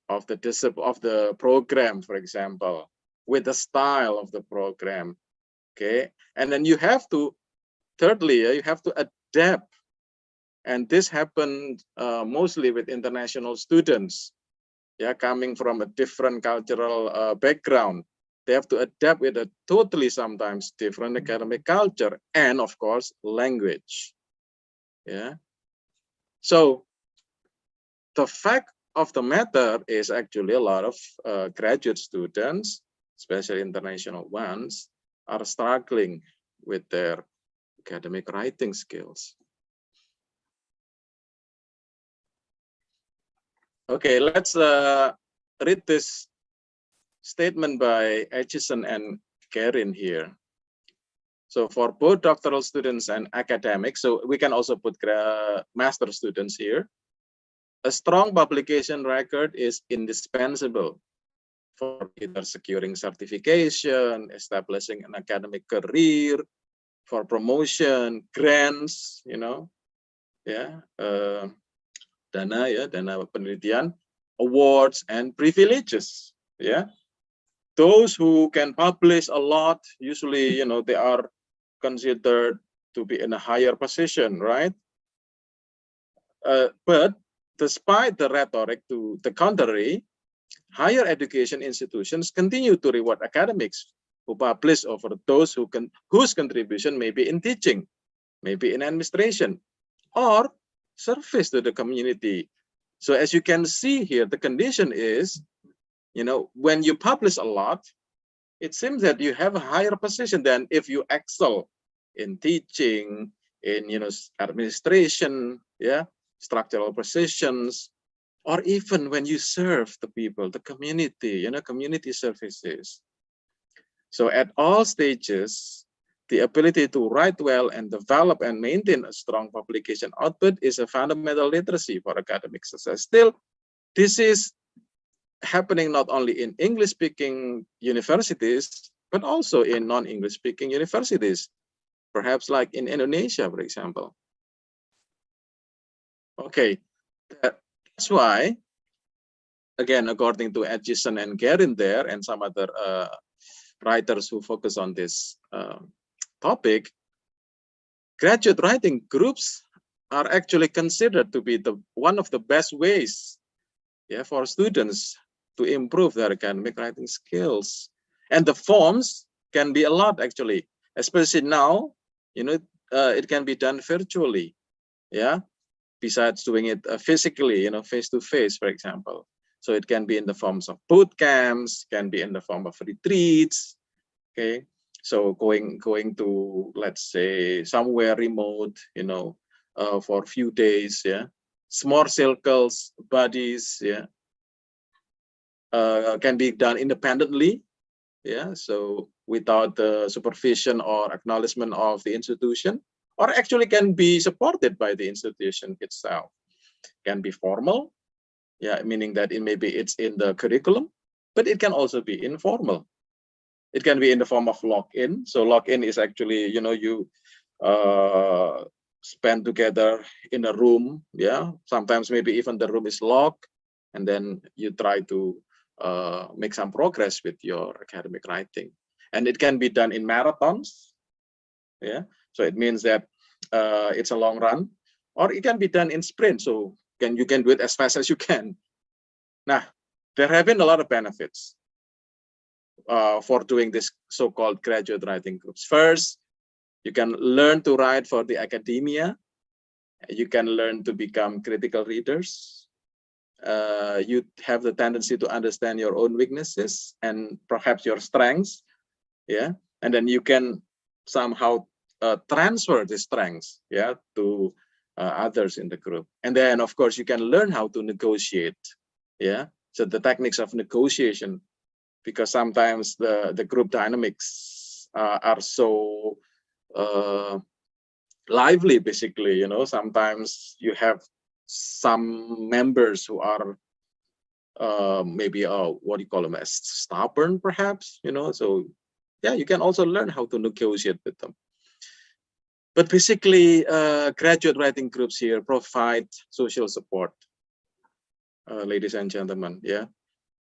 of the discipline of the program, for example, with the style of the program. Okay, and then you have to, thirdly, you have to adapt. And this happened mostly with international students, yeah, coming from a different cultural background. They have to adapt with a totally sometimes different academic culture and, of course, language. Yeah. So the fact of the matter is actually a lot of graduate students, especially international ones, are struggling with their academic writing skills. Okay, let's read this statement by Atchison and Karen here. So for both doctoral students and academics, so we can also put master students here, a strong publication record is indispensable for either securing certification, establishing an academic career, for promotion, grants, you know, yeah, dana penelitian, awards, and privileges, yeah. Those who can publish a lot, usually, you know, they are considered to be in a higher position, right? But despite the rhetoric to the contrary, higher education institutions continue to reward academics who publish over those whose contribution may be in teaching, maybe in administration, or service to the community. So as you can see here, the condition is, you know, when you publish a lot, it seems that you have a higher position than if you excel in teaching, in, you know, administration, yeah, structural positions, or even when you serve the people, the community, you know, community services. So at all stages, the ability to write well and develop and maintain a strong publication output is a fundamental literacy for academic success. Still, this is happening not only in English-speaking universities, but also in non-English-speaking universities, perhaps like in Indonesia, for example. Okay, that's why again, according to Edgison and Guerin there, and some other writers who focus on this topic, graduate writing groups are actually considered to be one of the best ways, yeah, for students to improve their academic writing skills. And the forms can be a lot, actually, especially now, you know, it can be done virtually, yeah, besides doing it physically, you know, face to face, for example. So it can be in the forms of boot camps, can be in the form of retreats, okay. So going to, let's say, somewhere remote, you know, for a few days, yeah, small circles, buddies, yeah, can be done independently, yeah, so without the supervision or acknowledgement of the institution, or actually can be supported by the institution itself. Can be formal, yeah, meaning that it's in the curriculum, but it can also be informal. It can be in the form of lock-in. So lock-in is actually, you know, you spend together in a room, yeah, sometimes maybe even the room is locked, and then you try to make some progress with your academic writing. And it can be done in marathons, yeah, so it means that it's a long run, or it can be done in sprints, so you can do it as fast as you can. Now, there have been a lot of benefits for doing this so-called graduate writing groups. First, you can learn to write for the academia. You can learn to become critical readers. You have the tendency to understand your own weaknesses and perhaps your strengths, yeah. And then you can somehow transfer the strengths, yeah, to others in the group. And then, of course, you can learn how to negotiate, yeah. So the techniques of negotiation, because sometimes the group dynamics are so lively, basically, you know. Sometimes you have some members who are maybe what do you call them, as stubborn, perhaps, you know. So yeah, you can also learn how to negotiate with them. But basically, graduate writing groups here provide social support, ladies and gentlemen, yeah.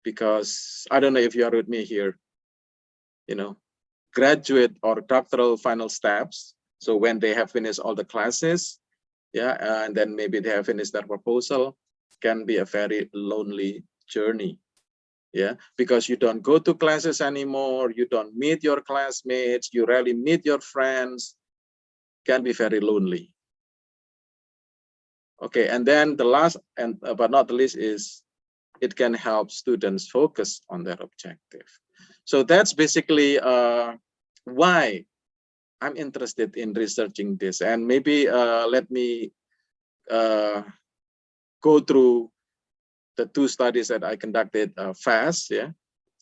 Because I don't know if you are with me here, you know, graduate or doctoral final steps. So when they have finished all the classes, yeah, and then maybe they have finished their proposal, can be a very lonely journey, yeah, because you don't go to classes anymore, you don't meet your classmates, you rarely meet your friends, can be very lonely. Okay, and then the last and but not the least is it can help students focus on their objective. So that's basically why I'm interested in researching this. And maybe let me go through the two studies that I conducted fast, yeah,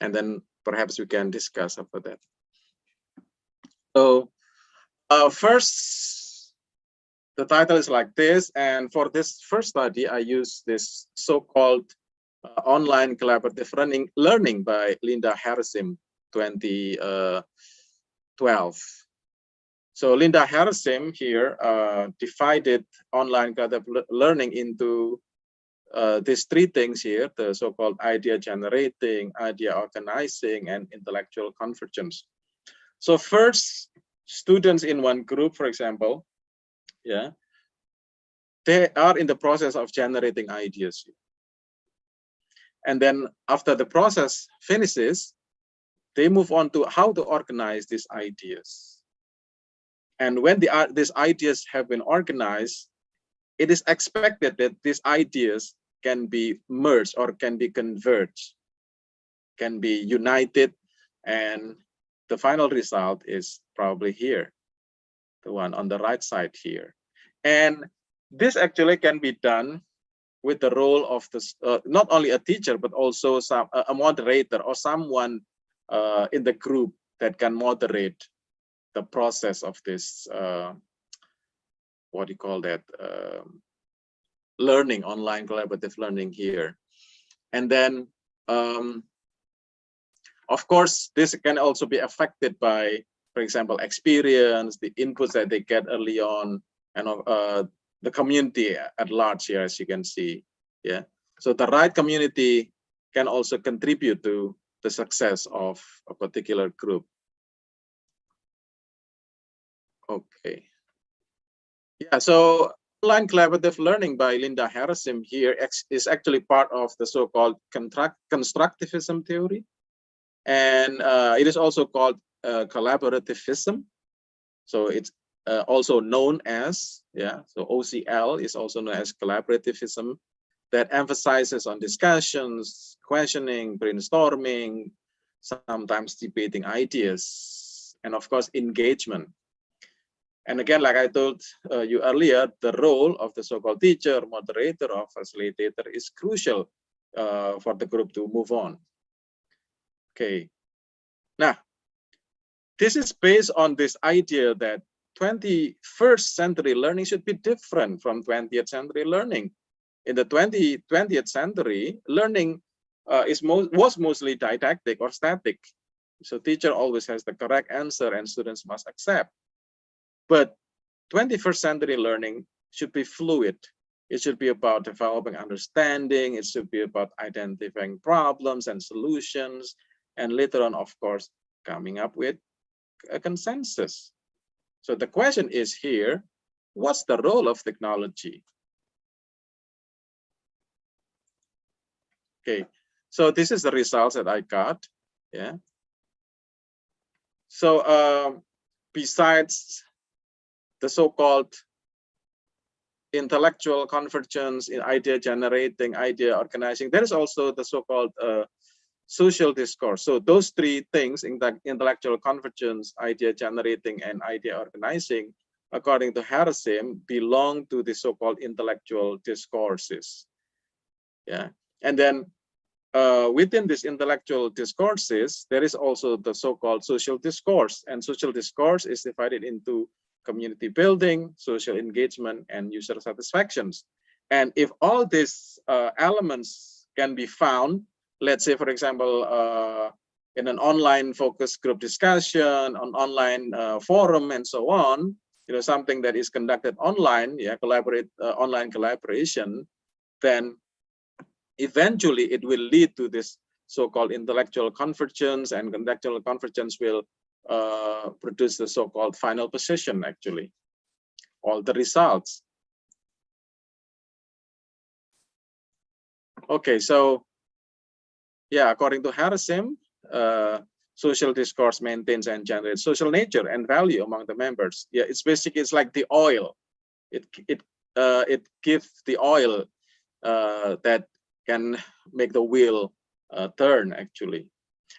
and then perhaps we can discuss after that. So first, the title is like this, and for this first study, I use this so-called online collaborative learning by Linda Harrison, 2012. So Linda Harrison here divided online collaborative learning into these three things here, the so-called idea generating, idea organizing, and intellectual convergence. So first, students in one group, for example, yeah, they are in the process of generating ideas. And then after the process finishes, they move on to how to organize these ideas. And when these ideas have been organized, it is expected that these ideas can be merged or can be converged, can be united, and the final result is probably here, the one on the right side here. And this actually can be done with the role of not only a teacher, but also a moderator or someone in the group that can moderate the process of this, what do you call that, learning, online collaborative learning here. And then, of course, this can also be affected by, for example, experience, the inputs that they get early on, and the community at large here, as you can see. Yeah. So the right community can also contribute to the success of a particular group. Okay. Yeah, so online collaborative learning by Linda Harrison here is actually part of the so-called constructivism theory. And it is also called collaborativism. So it's also known as, so OCL is also known as collaborativism, that emphasizes on discussions, questioning, brainstorming, sometimes debating ideas, and of course, engagement. And again, like I told you earlier, the role of the so-called teacher, moderator, or facilitator is crucial for the group to move on. Okay. Now, this is based on this idea that 21st century learning should be different from 20th century learning. In the 20th century, learning was mostly didactic or static. So teacher always has the correct answer and students must accept. But 21st century learning should be fluid. It should be about developing understanding. It should be about identifying problems and solutions. And later on, of course, coming up with a consensus. So the question is here, what's the role of technology? Okay, so this is the results that I got. Yeah. So besides the so-called intellectual convergence in idea generating, idea organizing, there is also the so-called social discourse. So those three things, in the intellectual convergence, idea generating, and idea organizing, according to Harrison, belong to the so-called intellectual discourses. Yeah, and then within these intellectual discourses, there is also the so-called social discourse, and social discourse is divided into community building, social engagement, and user satisfactions. And if all these elements can be found, let's say, for example, in an online focus group discussion, on online forum, and so on, something that is conducted online, online collaboration, then eventually it will lead to this so-called intellectual convergence, and intellectual convergence will produce the so-called final position, actually, all the results. Okay, so yeah, according to Harrison, social discourse maintains and generates social nature and value among the members. Yeah, it's basically, it's like the oil. It gives the oil that can make the wheel turn, actually.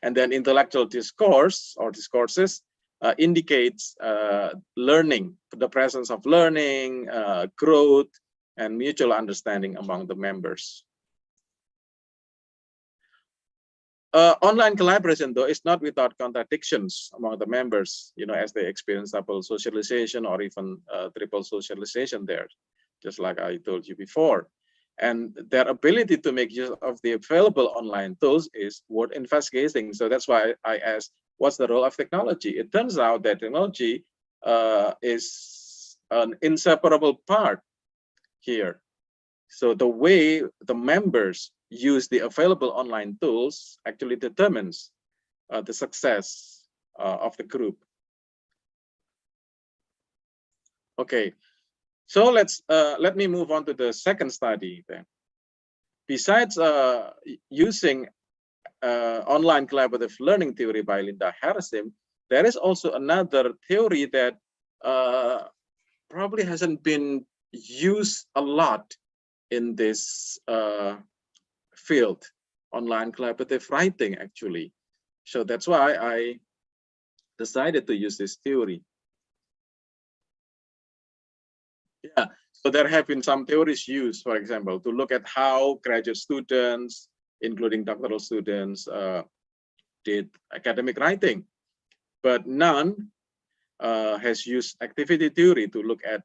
And then intellectual discourse or discourses indicates learning, the presence of learning, growth, and mutual understanding among the members. Online collaboration, though, is not without contradictions among the members, as they experience double socialization or even triple socialization there, just like I told you before. And their ability to make use of the available online tools is worth investigating. So that's why I asked, what's the role of technology? It turns out that technology is an inseparable part here. So the way the members use the available online tools actually determines the success of the group. Okay, so let me move on to the second study then. Besides using online collaborative learning theory by Linda Harrison, there is also another theory that probably hasn't been used a lot in this field, online collaborative writing, actually. So that's why I decided to use this theory. Yeah, so there have been some theories used, for example, to look at how graduate students, including doctoral students, did academic writing, but none has used activity theory to look at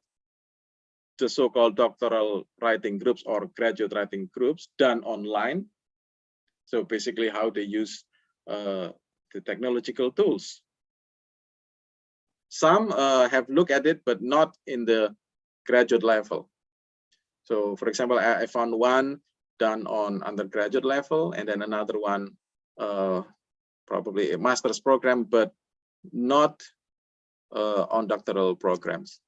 the so-called doctoral writing groups or graduate writing groups done online. So basically how they use the technological tools. Some have looked at it, but not in the graduate level. So for example, I found one done on undergraduate level, and then another one probably a master's program, but not on doctoral programs.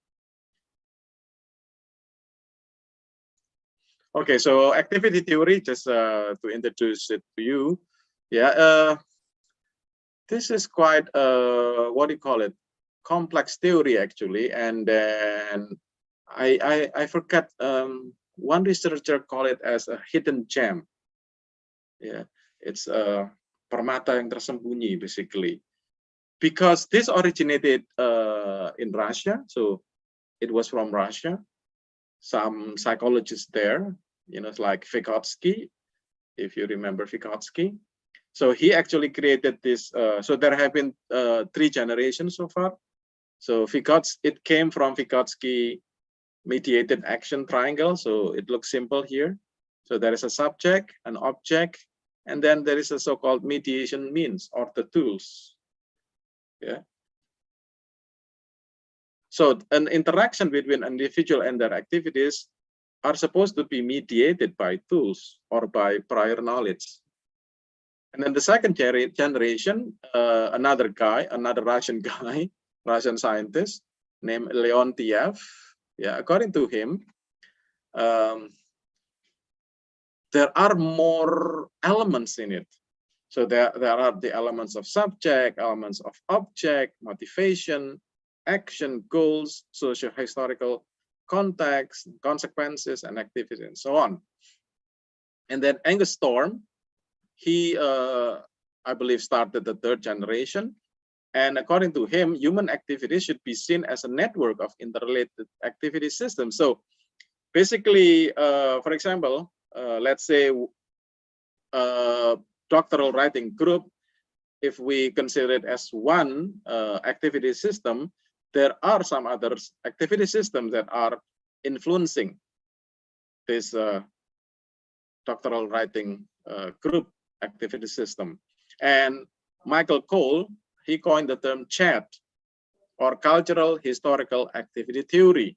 Okay, so activity theory, just to introduce it to you. Yeah, this is quite what do you call it? Complex theory actually, and then I forgot. One researcher called it as a hidden gem. Yeah, it's a permata yang tersembunyi basically, because this originated in Russia. So it was from Russia. Some psychologists there, like Vygotsky, if you remember Vygotsky. So he actually created this. So there have been 3 generations so far. So it came from Vygotsky mediated action triangle. So it looks simple here. So there is a subject, an object, and then there is a so-called mediation means or the tools. Yeah. So an interaction between an individual and their activities are supposed to be mediated by tools or by prior knowledge. And then the second generation, another Russian guy, Russian scientist named Leontiev. Yeah, according to him, there are more elements in it. So there are the elements of subject, elements of object, motivation, action, goals, socio-historical context, consequences, and activities, and so on. And then Angus Storm, he, I believe, started the 3rd generation. And according to him, human activities should be seen as a network of interrelated activity systems. So basically, for example, let's say doctoral writing group, if we consider it as one activity system, there are some other activity systems that are influencing this doctoral writing group activity system. And Michael Cole, he coined the term CHAT, or cultural historical activity theory,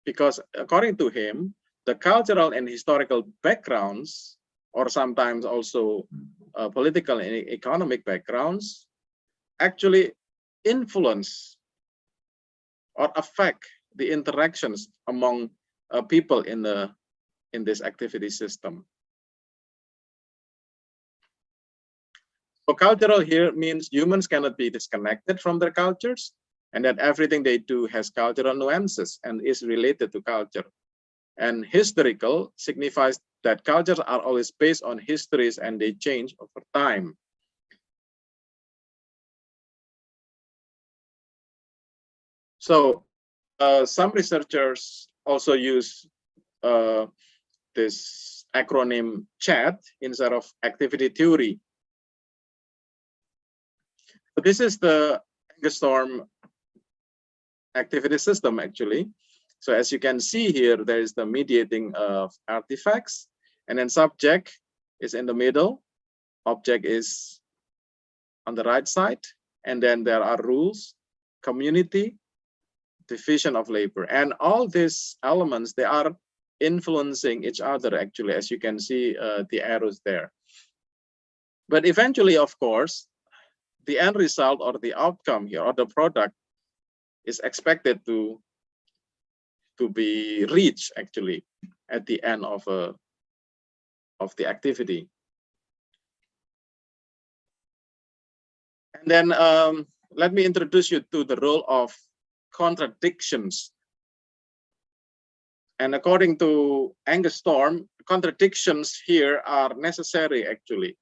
because according to him, the cultural and historical backgrounds, or sometimes also political and economic backgrounds, actually influence or affect the interactions among people in this activity system. So cultural here means humans cannot be disconnected from their cultures, and that everything they do has cultural nuances and is related to culture. And historical signifies that cultures are always based on histories and they change over time. So some researchers also use this acronym CHAT instead of activity theory. So this is the Angus Storm activity system actually. So as you can see here, there is the mediating of artifacts, and then subject is in the middle, object is on the right side, and then there are rules, community, division of labor, and all these elements, they are influencing each other actually, as you can see the arrows there. But eventually, of course, the end result or the outcome here or the product is expected to be reached actually at the end of the activity. And then let me introduce you to the role of contradictions. And according to Angus Storm, contradictions here are necessary actually.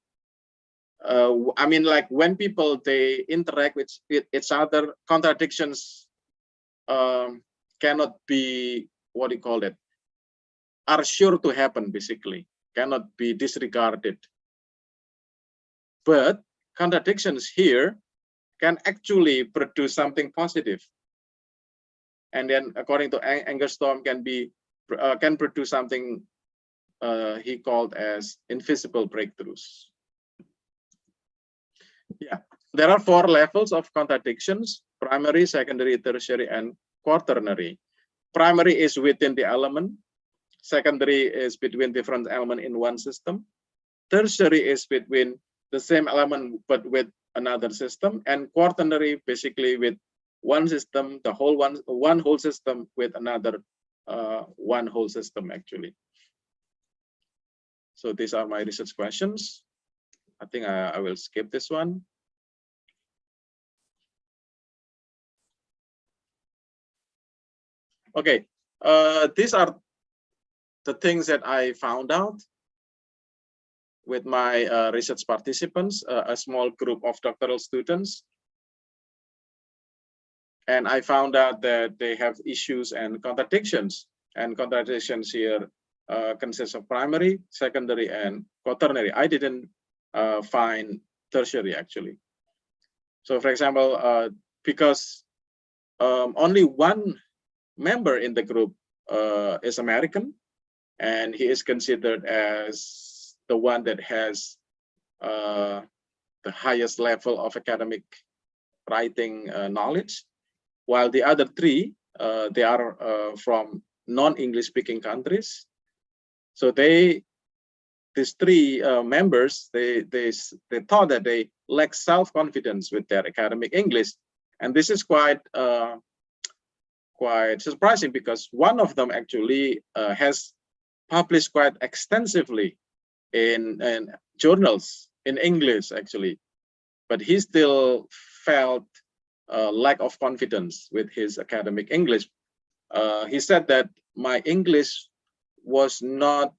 I mean, like when people, they interact with each other, contradictions cannot be, what do you call it, are sure to happen basically, cannot be disregarded. But contradictions here can actually produce something positive. And then according to Angus Storm, can produce something he called as invisible breakthroughs. Yeah, there are 4 levels of contradictions: primary, secondary, tertiary, and quaternary. Primary is within the element. Secondary is between different element in one system. Tertiary is between the same element but with another system, and quaternary basically with one system, the whole one whole system with another one whole system actually. So these are my research questions. I think I will skip this one. Okay, these are the things that I found out with my research participants, a small group of doctoral students. And I found out that they have issues and contradictions. And contradictions here consist of primary, secondary, and quaternary. I didn't find tertiary actually. So for example, because only one member in the group is American, and he is considered as the one that has the highest level of academic writing knowledge, while the other three, they are from non-English speaking countries. So these three members, they thought that they lack self-confidence with their academic English. And this is quite surprising, because one of them actually has published quite extensively in journals in English actually, but he still felt a lack of confidence with his academic English. He said that my English was not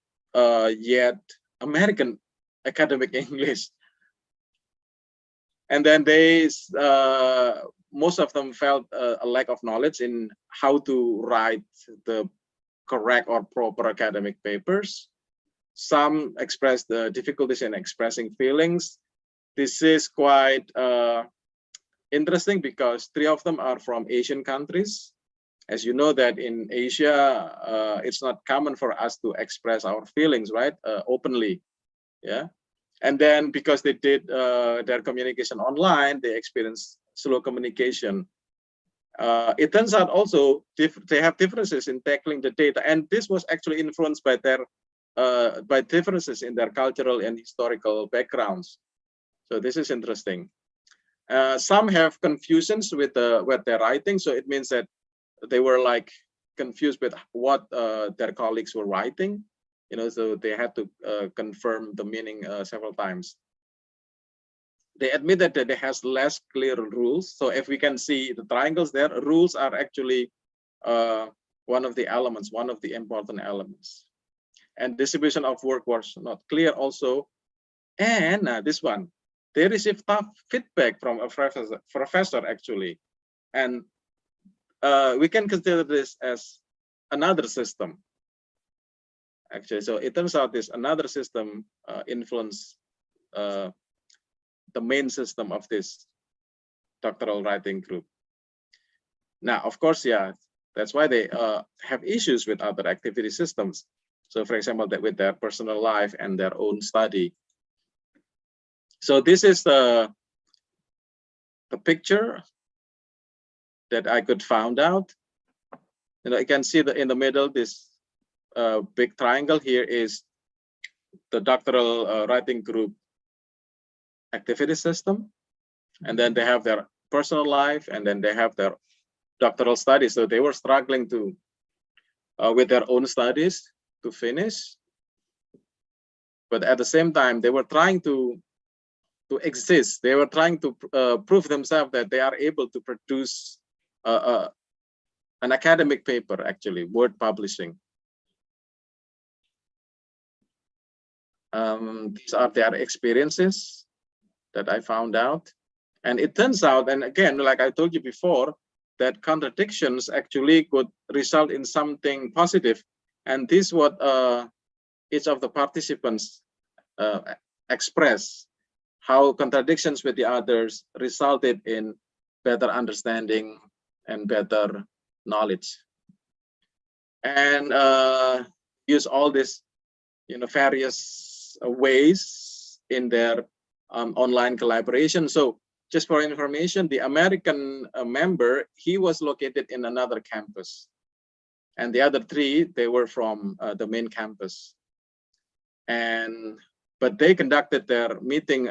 yet American academic English. And then most of them felt a lack of knowledge in how to write the correct or proper academic papers. Some expressed the difficulties in expressing feelings. This is quite interesting because three of them are from Asian countries. As you know that in Asia, it's not common for us to express our feelings, right, openly, yeah. And then because they did their communication online, they experienced slow communication. It turns out also they have differences in tackling the data, and this was actually influenced by their by differences in their cultural and historical backgrounds. So this is interesting. Some have confusions with their writing, so it means that they were like confused with what their colleagues were writing, you know, so they had to confirm the meaning several times. They admitted that it has less clear rules. So if we can see the triangles there, rules are actually one of the elements, one of the important elements. And distribution of work was not clear also. And this one, they received tough feedback from a professor actually. And we can consider this as another system. Actually, so it turns out this another system influenced the main system of this doctoral writing group. Now, of course, yeah, that's why they have issues with other activity systems. So, for example, that with their personal life and their own study. So this is the picture that I could find out. You know, you can see that in the middle, this big triangle here is the doctoral writing group activity system, and then they have their personal life, and then they have their doctoral studies. So they were struggling to with their own studies to finish, but at the same time they were trying to exist. They were trying to prove themselves that they are able to produce an academic paper, actually, word publishing. These are their experiences that I found out. And it turns out, and again, like I told you before, that contradictions actually could result in something positive. And this is what each of the participants express, how contradictions with the others resulted in better understanding and better knowledge. And use all these, you know, various ways in their online collaboration. So just for information, the American member, he was located in another campus. and the other 3, they were from the main campus. But they conducted their meeting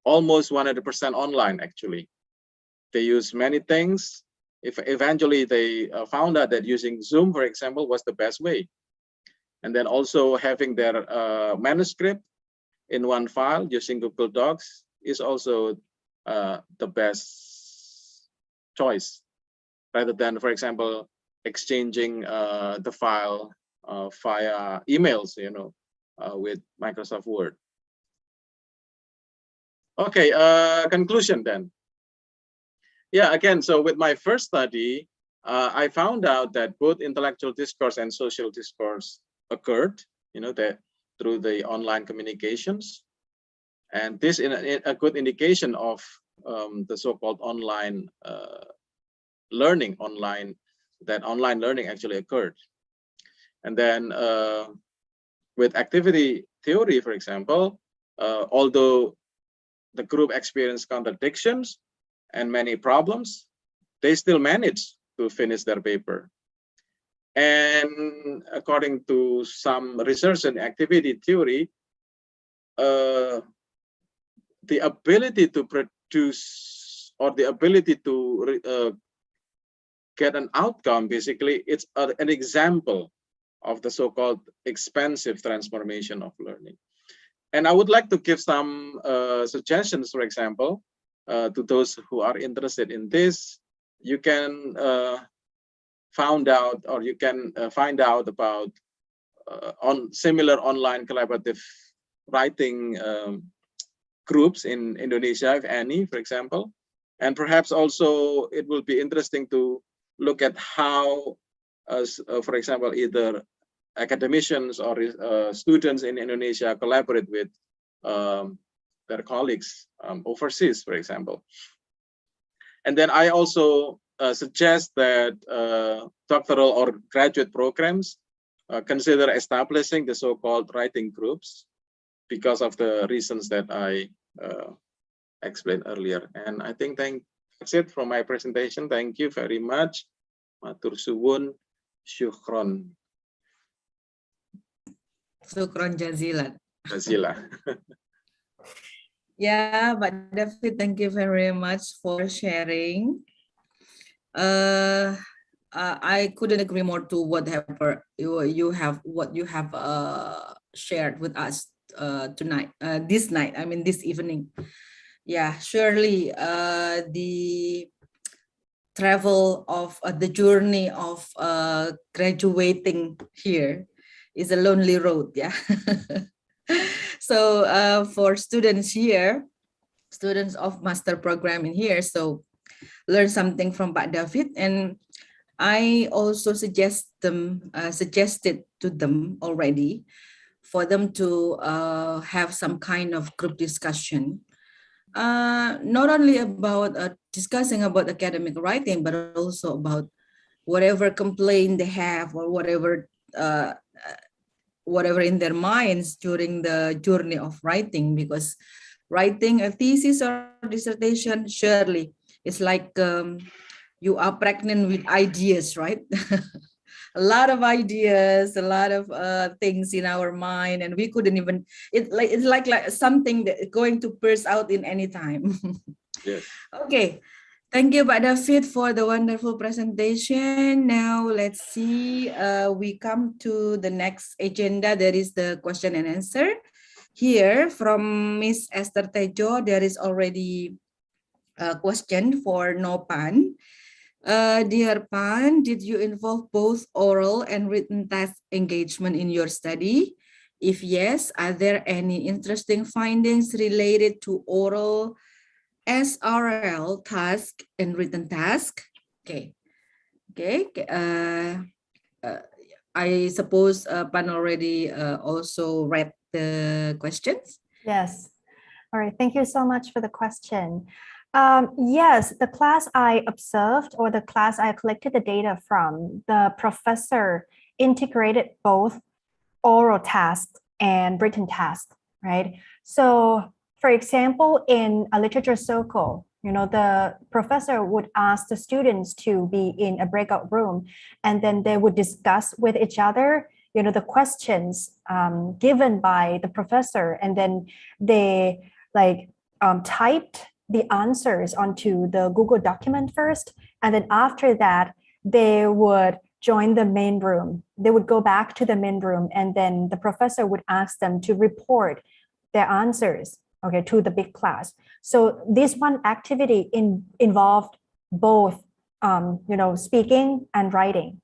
almost 100% online, actually. They used many things. If eventually they found out that using Zoom, for example, was the best way. And then also having their manuscript in one file using Google Docs is also the best choice, rather than, for example, exchanging the file via emails, with Microsoft Word. Okay, conclusion then. Yeah, again, so with my first study, I found out that both intellectual discourse and social discourse occurred, that through the online communications. And this is a good indication of the so-called online learning, that online learning actually occurred. And then with activity theory, for example, although the group experienced contradictions and many problems, they still managed to finish their paper. And according to some research in activity theory, the ability to produce, or the ability to get an outcome, basically, it's an example of the so-called expansive transformation of learning. And I would like to give some suggestions, for example, to those who are interested in this. You can find out about on similar online collaborative writing groups in Indonesia, if any, for example. And perhaps also it will be interesting to look at how, for example, either academicians or students in Indonesia collaborate with their colleagues overseas, for example. And then I also suggest that doctoral or graduate programs consider establishing the so-called writing groups because of the reasons that I explained earlier. And I think that's it from my presentation. Thank you very much. Matur suwun, syukron. Syukron jazilan. Jazila. Yeah, but David, thank you very much for sharing. I couldn't agree more to what you have shared with us tonight, this night. I mean, this evening. Yeah, surely the travel of the journey of graduating here is a lonely road. Yeah. So for students here, students of master program in here, so learn something from Pak David, and I also suggested to them already for them to have some kind of group discussion, not only about discussing about academic writing, but also about whatever complaint they have or whatever in their minds during the journey of writing, because writing a thesis or dissertation surely is like you are pregnant with ideas, right? A lot of ideas, a lot of things in our mind, and we couldn't even, it's like something that is going to burst out in any time. Yes. Okay. Thank you, Pak David, for the wonderful presentation. Now let's see, we come to the next agenda. There is the question and answer. Here from Miss Esther Tejo, there is already a question for Nopan. Dear Pan, did you involve both oral and written task engagement in your study? If yes, are there any interesting findings related to oral SRL task and written task? Okay. I suppose Pan already also read the questions. Yes. All right. Thank you so much for the question. Yes, the class I observed, or the class I collected the data from, the professor integrated both oral tasks and written tasks, right? So for example, in a literature circle, the professor would ask the students to be in a breakout room, and then they would discuss with each other, the questions given by the professor, and then they typed the answers onto the Google document first, and then after that, they would join the main room. They would go back to the main room, and then the professor would ask them to report their answers, okay, to the big class. So this one activity involved both, speaking and writing.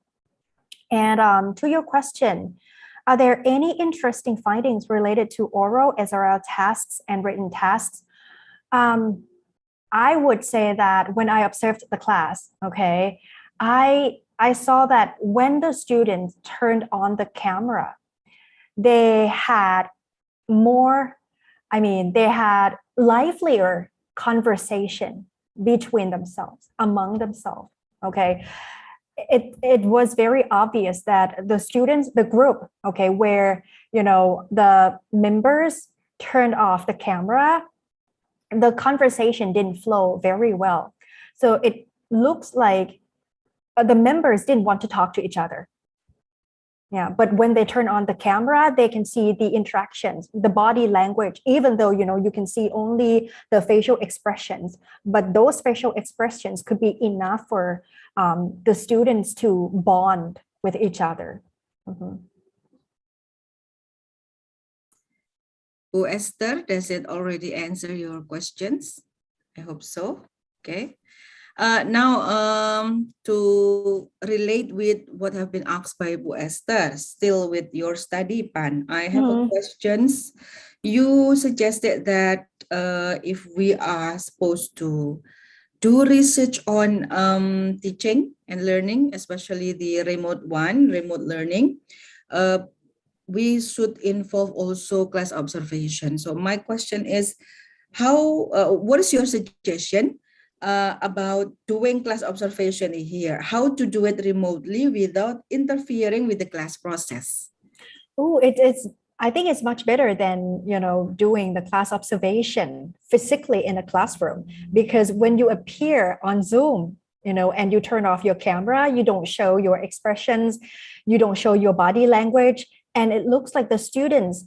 And to your question, are there any interesting findings related to oral SRL tasks and written tasks? I would say that when I observed the class, okay, I saw that when the students turned on the camera, they had they had livelier conversation between themselves, among themselves, okay? It was very obvious that the students, the group, okay, where, the members turned off the camera, the conversation didn't flow very well. So it looks like the members didn't want to talk to each other. Yeah, but when they turn on the camera, they can see the interactions, the body language, even though, you can see only the facial expressions, but those facial expressions could be enough for the students to bond with each other. Bu Esther, does it already answer your questions? I hope so. Okay. Now, to relate with what have been asked by Bu Esther, still with your study, Pan, I have a questions. You suggested that if we are supposed to do research on teaching and learning, especially the remote learning, we should involve also class observation. So my question is, what is your suggestion about doing class observation here? How to do it remotely without interfering with the class process? Oh, I think it's much better than, doing the class observation physically in a classroom, because when you appear on Zoom, and you turn off your camera, you don't show your expressions, you don't show your body language, and it looks like the students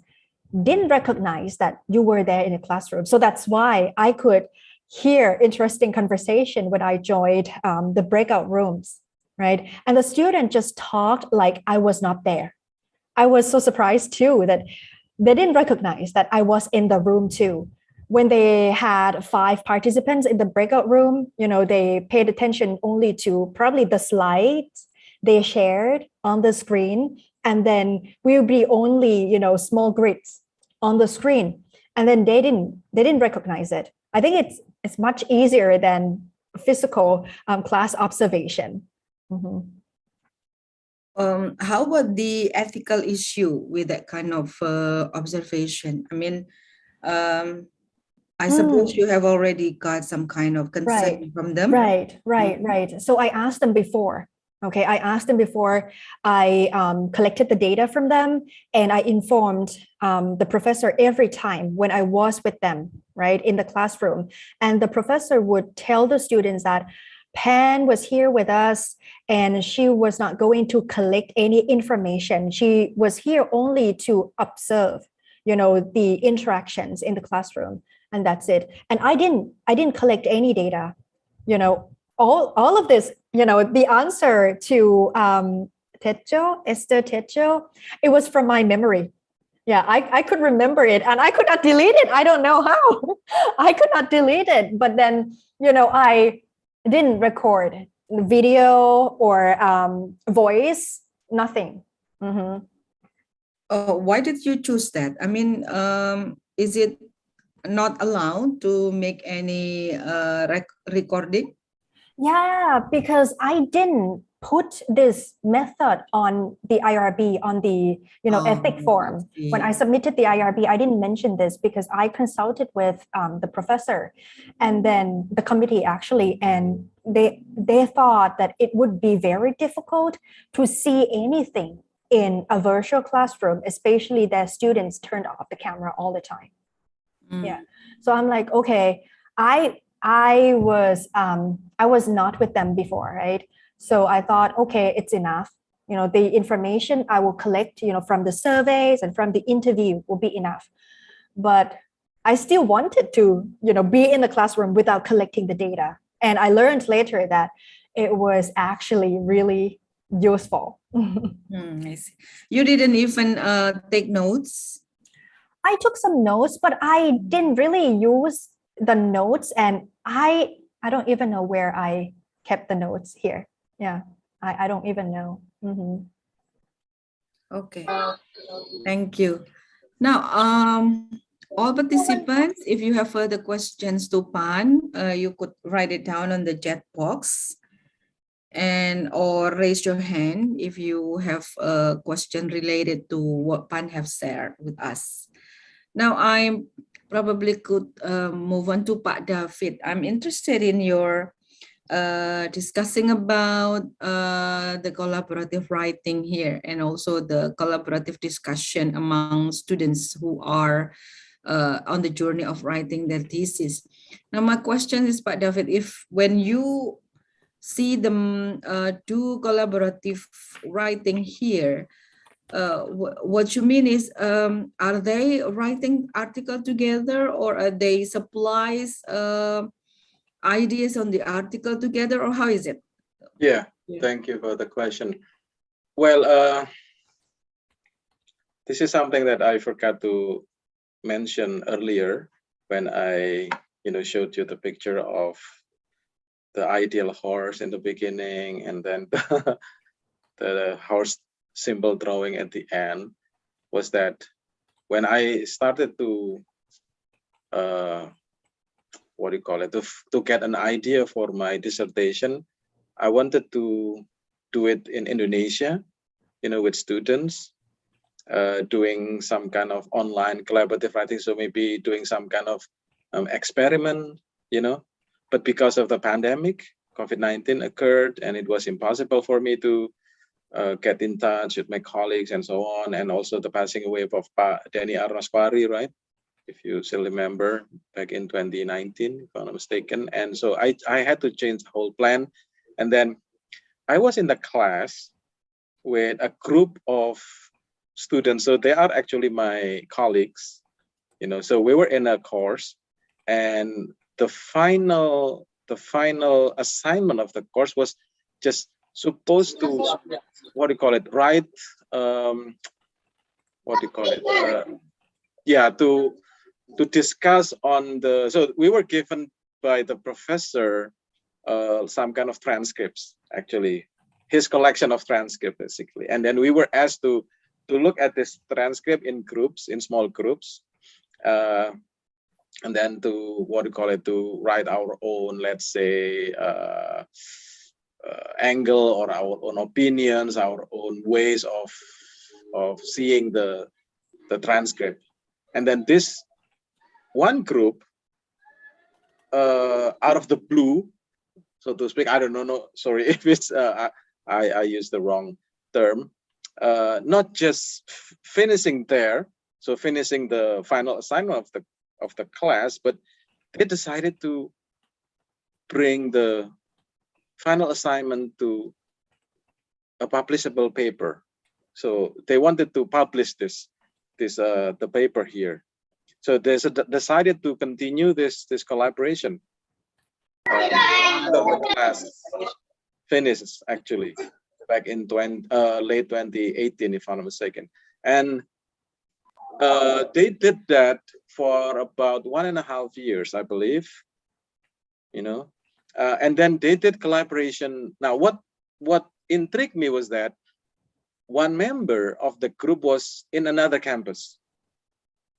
didn't recognize that you were there in a classroom. So that's why I could hear interesting conversation when I joined the breakout rooms, right? And the student just talked like I was not there. I was so surprised too that they didn't recognize that I was in the room too. When they had 5 participants in the breakout room, they paid attention only to probably the slides they shared on the screen. And then we'll be only, small grids on the screen. And then they didn't recognize it. I think it's much easier than physical class observation. How about the ethical issue with that kind of observation? I mean, I suppose you have already got some kind of consent from them. Right. So I asked them before. Okay, I asked them before I collected the data from them, and I informed the professor every time when I was with them, right, in the classroom. And the professor would tell the students that Pan was here with us, and she was not going to collect any information. She was here only to observe, the interactions in the classroom, and that's it. And I didn't collect any data, all of this, the answer to Esther Techo, it was from my memory. Yeah, I could remember it, and I could not delete it. I don't know how. I could not delete it. But then, I didn't record video or voice, nothing. Why did you choose that? I mean, is it not allowed to make any recording? Yeah, because I didn't put this method on the IRB, on the ethic form. When I submitted the IRB, I didn't mention this because I consulted with the professor and then the committee actually, and they thought that it would be very difficult to see anything in a virtual classroom, especially that students turned off the camera all the time. Yeah, so I'm like, okay, I I was not with them before, right? So I thought, okay, it's enough. The information I will collect, from the surveys and from the interview will be enough. But I still wanted to, be in the classroom without collecting the data. And I learned later that it was actually really useful. I see. You didn't even take notes? I took some notes, but I didn't really use the notes, and I don't even know where I kept the notes here. Yeah, I don't even know. Mhm. Okay, thank you. Now, all participants, if you have further questions to Pan, you could write it down on the chat box and or raise your hand if you have a question related to what Pan have shared with us. Now, I probably could move on to Pak David. I'm interested in your discussing about the collaborative writing here and also the collaborative discussion among students who are on the journey of writing their thesis. Now, my question is, Pak David, if when you see them do collaborative writing here, what you mean is, are they writing article together, or are they supplies ideas on the article together, or how is it? Yeah, thank you for the question. Well, this is something that I forgot to mention earlier when I, showed you the picture of the ideal horse in the beginning, and then the horse symbol drawing at the end. Was that when I started to what do you call it, to get an idea for my dissertation, I wanted to do it in Indonesia, with students, doing some kind of online collaborative writing. So maybe doing some kind of experiment, but because of the pandemic, COVID-19 occurred, and it was impossible for me to get in touch with my colleagues and so on. And also the passing away of Pak Denny Arnaswari, right? If you still remember, back in 2019, if I'm not mistaken. And so I had to change the whole plan. And then I was in the class with a group of students. So they are actually my colleagues, so we were in a course, and the final assignment of the course was just supposed to, what do you call it, write, what do you call it? Yeah, to discuss on the, so we were given by the professor some kind of transcripts, actually, his collection of transcripts, basically. And then we were asked to look at this transcript in groups, in small groups, and then to, what do you call it, to write our own, let's say, angle or our own opinions, our own ways of seeing the transcript. And then this one group, out of the blue, so to speak, I don't know, no, sorry if it's I used the wrong term, not just finishing there, so finishing the final assignment of the class, but they decided to bring the final assignment to a publishable paper. So they wanted to publish the paper here. So they decided to continue this collaboration. The class finishes actually back in late 2018, if I'm not mistaken, and they did that for about 1.5 years, I believe. And then they did collaboration. Now, what intrigued me was that one member of the group was in another campus.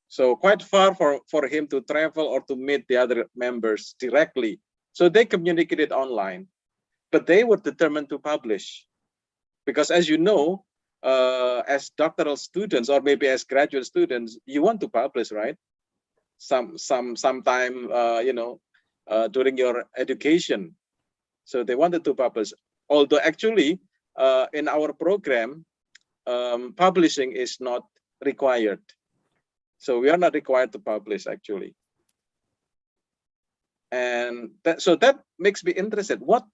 So quite far for him to travel or to meet the other members directly. So they communicated online, but they were determined to publish. Because as you know, as doctoral students or maybe as graduate students, you want to publish, right? Sometime, during your education. So they wanted to publish. Although actually, in our program, publishing is not required. So we are not required to publish actually. And that makes me interested. What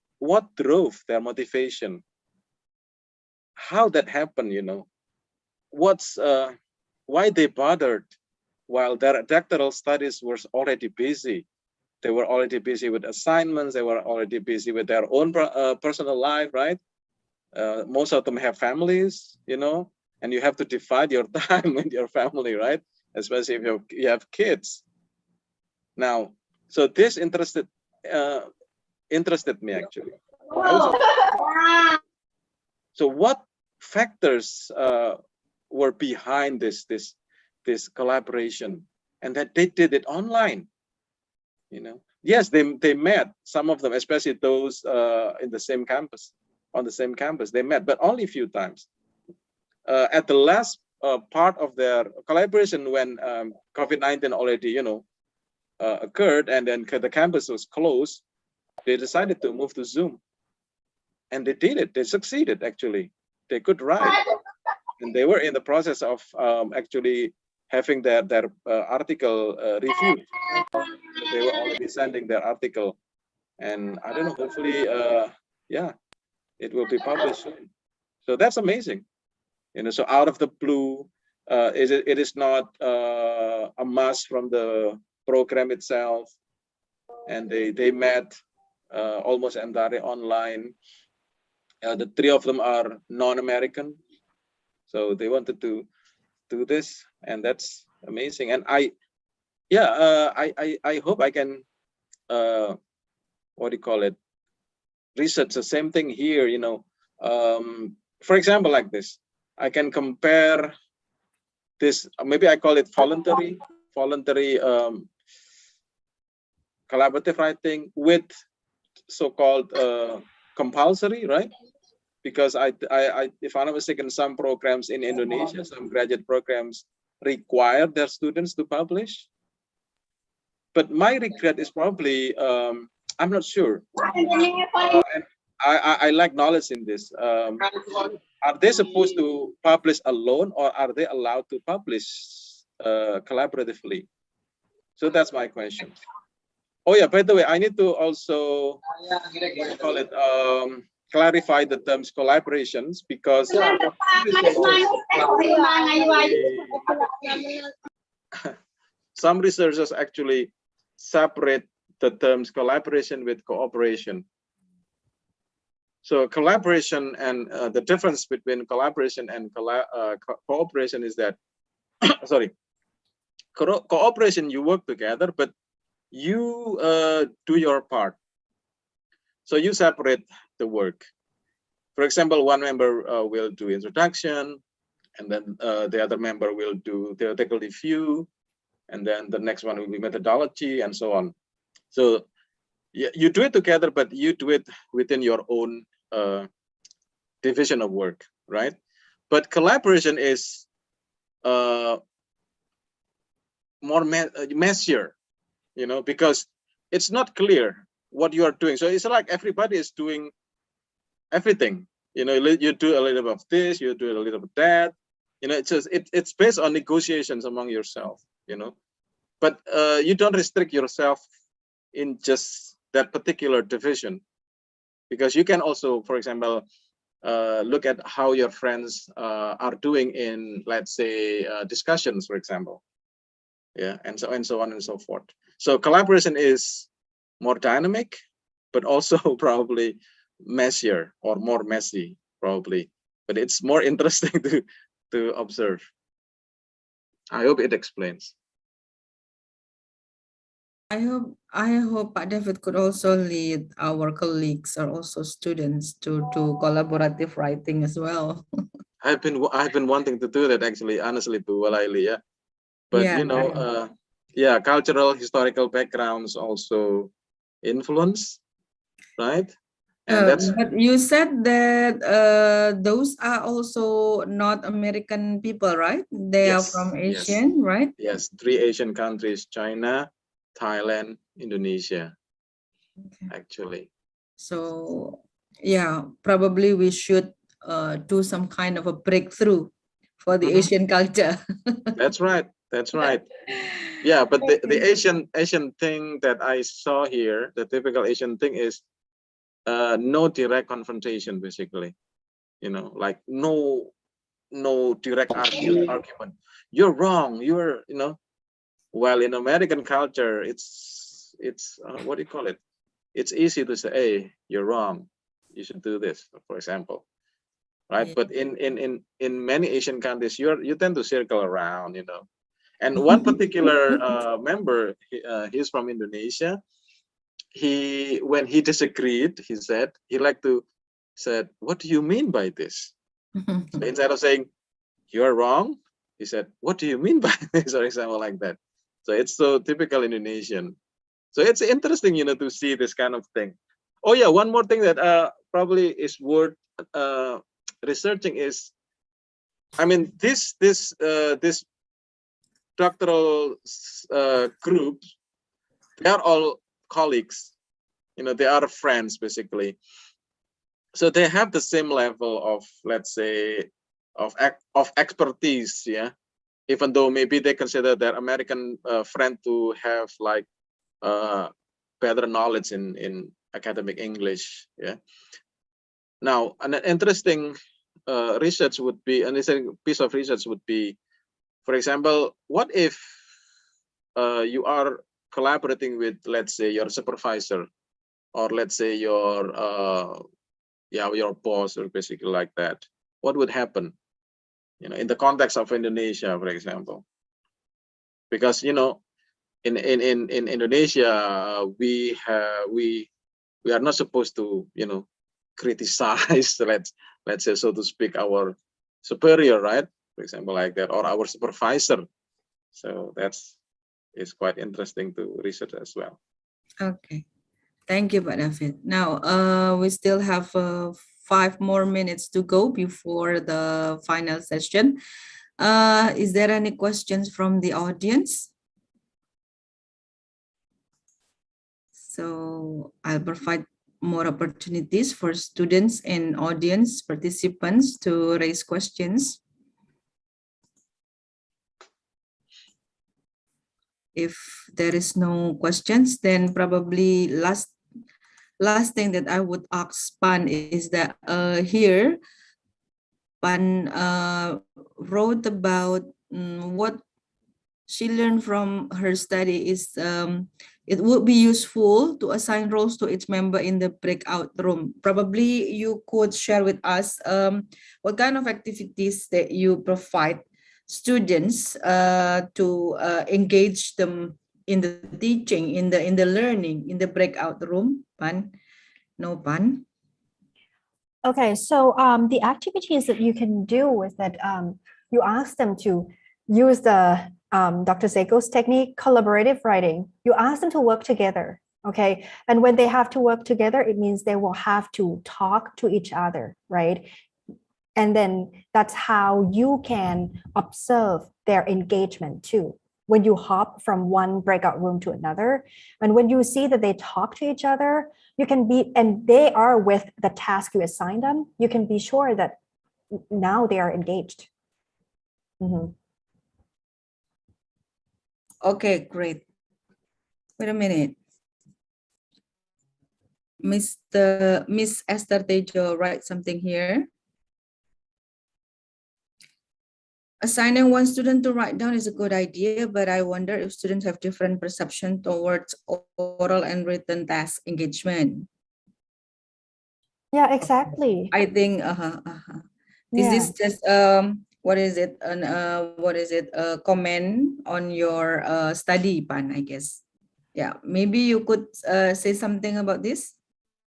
drove their motivation? How that happened, you know? What's why they bothered while their doctoral studies were already busy? They were already busy with assignments. They were already busy with their own personal life, right? Most of them have families, you know, and you have to divide your time with your family, right? Especially if you have kids. Now, so this interested me actually. So what factors were behind this collaboration, and that they did it online? You know, yes, they met, some of them, especially those in the same campus, on the same campus, they met, but only a few times. At the last part of their collaboration, when COVID-19 already, you know, occurred, and then the campus was closed, they decided to move to Zoom, and they did it. They succeeded actually. They could write, and they were in the process of actually having their article reviewed. They were already sending their article, and I don't know, hopefully yeah, it will be published soon. So that's amazing, you know. So out of the blue, it is not a must from the program itself, and they met almost entirely online. The three of them are non-American, so they wanted to do this, and that's amazing. And I hope I can what do you call it, research the same thing here, you know. For example, like this, I can compare this, maybe I call it voluntary collaborative writing with so-called compulsory, right? Because I if I'm not mistaken, some programs in Indonesia, some graduate programs require their students to publish. But my regret is probably I'm not sure. And I lack knowledge in this. Are they supposed to publish alone, or are they allowed to publish collaboratively? So that's my question. Oh yeah, by the way, I need to also call it clarify the terms collaborations, because some researchers actually separate the terms collaboration with cooperation. So collaboration, and the difference between collaboration and cooperation is that, sorry, cooperation, you work together, but you do your part. So you separate the work. For example, one member will do introduction, and then the other member will do theoretical review, and then the next one will be methodology, and so on. So you do it together, but you do it within your own division of work, right? But collaboration is more messier, you know, because it's not clear what you are doing. So it's like everybody is doing everything, you know. You do a little bit of this, you do a little bit of that, you know. It's just it's based on negotiations among yourself, you know. But you don't restrict yourself in just that particular division, because you can also, for example, look at how your friends are doing in, let's say, discussions, for example. Yeah, and so on and so forth. So collaboration is more dynamic, but also probably messier, or more messy probably, but it's more interesting to observe. I hope it explains. I hope Pak David could also lead our colleagues or also students to collaborative writing as well. I've been wanting to do that actually, honestly, Bu Walaili, yeah. But Yeah, you know, yeah, cultural, historical backgrounds also influence, right? And that's, but you said that those are also not American people, right? They are from Asian, right? Yes, 3 Asian countries: China, Thailand, Indonesia, actually. So yeah, probably we should do some kind of a breakthrough for the Asian culture. That's right. That's right. Yeah, but the Asian thing that I saw here, the typical Asian thing is no direct confrontation, basically. You know, like no direct argument. You're wrong. You're, you know. While in American culture, it's what do you call it? It's easy to say, hey, you're wrong. You should do this, for example, right? Yeah. But in many Asian countries, you tend to circle around, you know. And one particular member, he's from Indonesia. When he disagreed, he said he liked to said, "What do you mean by this?" So instead of saying you're wrong, he said, "What do you mean by this?" Or example like that. So it's so typical Indonesian. So it's interesting, you know, to see this kind of thing. Oh yeah, one more thing that probably is worth researching is, I mean, this doctoral groups, they are all colleagues, you know, they are friends basically. So they have the same level of, let's say, of expertise, yeah. Even though maybe they consider their American friend to have like better knowledge in academic English, yeah. Now, an interesting research would be, an interesting piece of research would be, for example, what if you are collaborating with, let's say, your supervisor, or let's say your your boss, or basically like that. What would happen, you know, in the context of Indonesia, for example? Because, you know, in Indonesia, we are not supposed to, you know, criticize, let's say, so to speak, our superior, right? For example, like that, or our supervisor. So is quite interesting to research as well. Okay. Thank you, Pak David. Now, we still have 5 more minutes to go before the final session. Is there any questions from the audience? So I'll provide more opportunities for students and audience participants to raise questions. If there is no questions, then probably last thing that I would ask Pan is that here Pan wrote about what she learned from her study is it would be useful to assign roles to each member in the breakout room. Probably you could share with us what kind of activities that you provide students to engage them in the teaching, in the learning, in the breakout room. Pan? No, Pan? Okay, so the activities that you can do is that you ask them to use the Dr. Seiko's technique, collaborative writing. You ask them to work together, okay? And when they have to work together, it means they will have to talk to each other, right? And then that's how you can observe their engagement too. When you hop from one breakout room to another, and when you see that they talk to each other, you can be, and they are with the task you assign them, you can be sure that now they are engaged. Mm-hmm. Okay, great. Wait a minute. Miss Esther Tejo write something here. Assigning one student to write down is a good idea, but I wonder if students have different perception towards oral and written task engagement. Yeah, exactly. I think this is just what is it? A comment on your study, Pan, I guess. Yeah, maybe you could say something about this.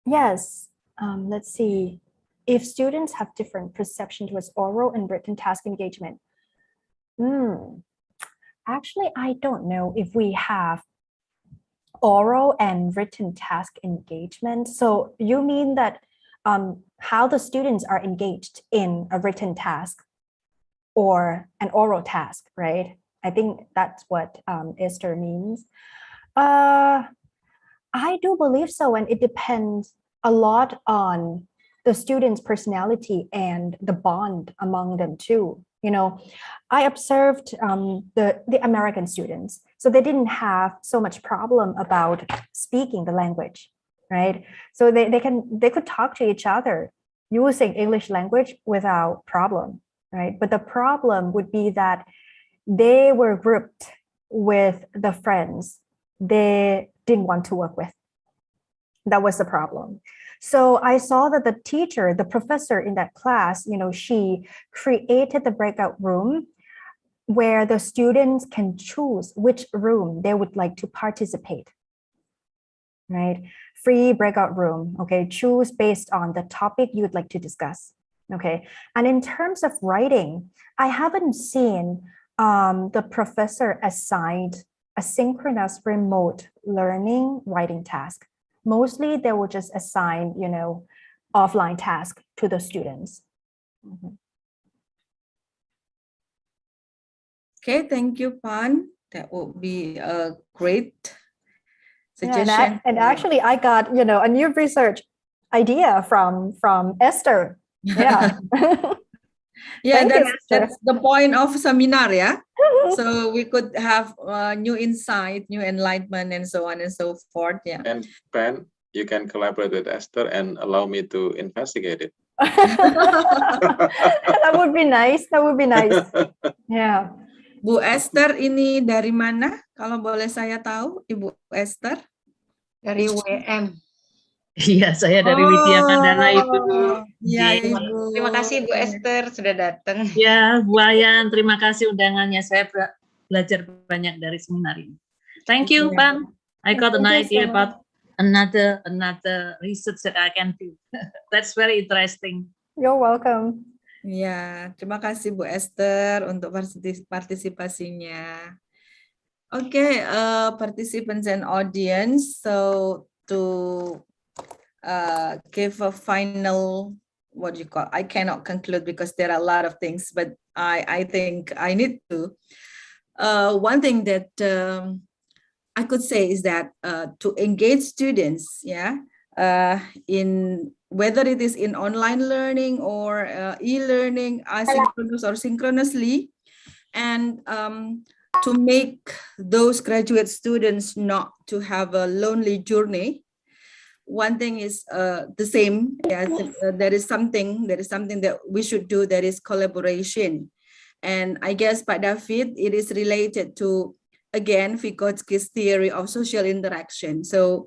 Yes. Let's see. If students have different perception towards oral and written task engagement. Actually, I don't know if we have oral and written task engagement. So you mean that how the students are engaged in a written task or an oral task, right? I think that's what Esther means. I do believe so, and it depends a lot on the students' personality and the bond among them too. You know, I observed the American students, so they didn't have so much problem about speaking the language, right? So they could talk to each other using English language without problem, right? But the problem would be that they were grouped with the friends they didn't want to work with. That was the problem. So I saw that the teacher, the professor in that class, you know, she created the breakout room where the students can choose which room they would like to participate, right? Free breakout room, okay? Choose based on the topic you would like to discuss, okay? And in terms of writing, I haven't seen the professor assigned a synchronous remote learning writing task. Mostly they will just assign, you know, offline task to the students. Mhm. Okay, thank you, Pan. That would be a great Yeah, suggestion. and actually I got, you know, a new research idea from Esther. Yeah. Yeah, Thank you, that's Esther. the point of seminar, yeah. So we could have new insight, new enlightenment, and so on and so forth. Yeah. And Ben, you can collaborate with Esther and allow me to investigate it. That would be nice. That would be nice. Yeah. Bu Esther ini dari mana? Kalau boleh saya tahu, Ibu Esther? Dari WM. Iya, saya dari Widya Mandala itu. Ya, Iya. Ibu. Terima kasih Bu Esther sudah datang. Ya, Bu Ayan, terima kasih undangannya. Saya belajar banyak dari seminar ini. Thank you, Yeah. Pan. I got an Thank you so idea about another research that I can do. That's very interesting. You're welcome. Ya, terima kasih Bu Esther untuk partisipasinya. Okay, participants and audience. So to give a final, what do you call? I cannot conclude because there are a lot of things, but I think I need to. One thing that I could say is that to engage students, yeah, in whether it is in online learning or e-learning, asynchronous or synchronously, and to make those graduate students not to have a lonely journey. One thing is the same. Yeah, there is something that we should do. That is collaboration, and I guess Pak David, it is related to again Vygotsky's theory of social interaction. So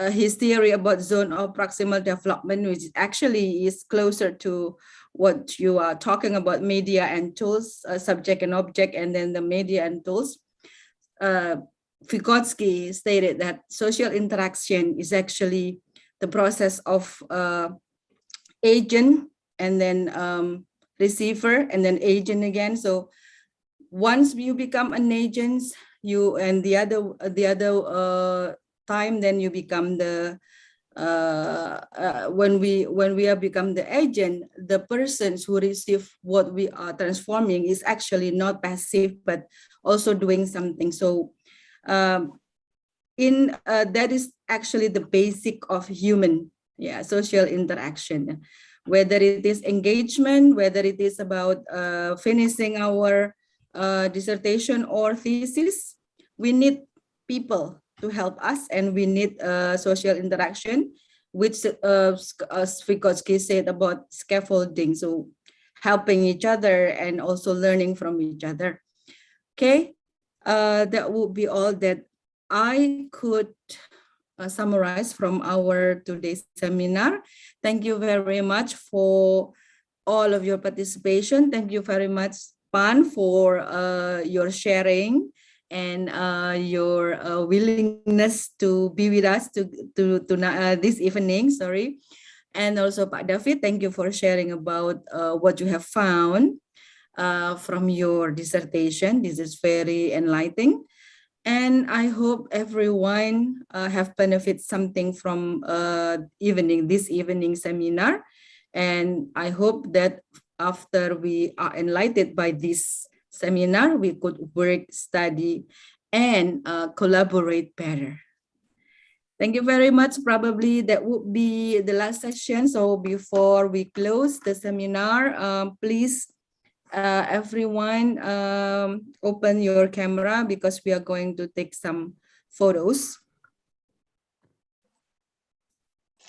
his theory about zone of proximal development, which actually is closer to what you are talking about, media and tools, subject and object, and then the media and tools. Vygotsky stated that social interaction is actually the process of agent and then receiver and then agent again. So once you become an agent, you and the other time, then you become the when we have become the agent, the persons who receive what we are transforming is actually not passive but also doing something. So that is actually the basic of human social interaction, whether it is engagement, whether it is about finishing our dissertation or thesis. We need people to help us, and we need social interaction, which as Vygotsky said about scaffolding, so helping each other and also learning from each other. Okay, that would be all that I could summarize from our today's seminar. Thank you very much for all of your participation. Thank you very much, Pan, for your sharing and your willingness to be with us to this evening. Sorry, and also Pak David, thank you for sharing about what you have found from your dissertation. This is very enlightening, and I hope everyone have benefited something from this evening seminar. And I hope that after we are enlightened by this seminar, we could work, study, and collaborate better. Thank you very much. Probably that would be the last session. So before we close the seminar, please, everyone, open your camera because we are going to take some photos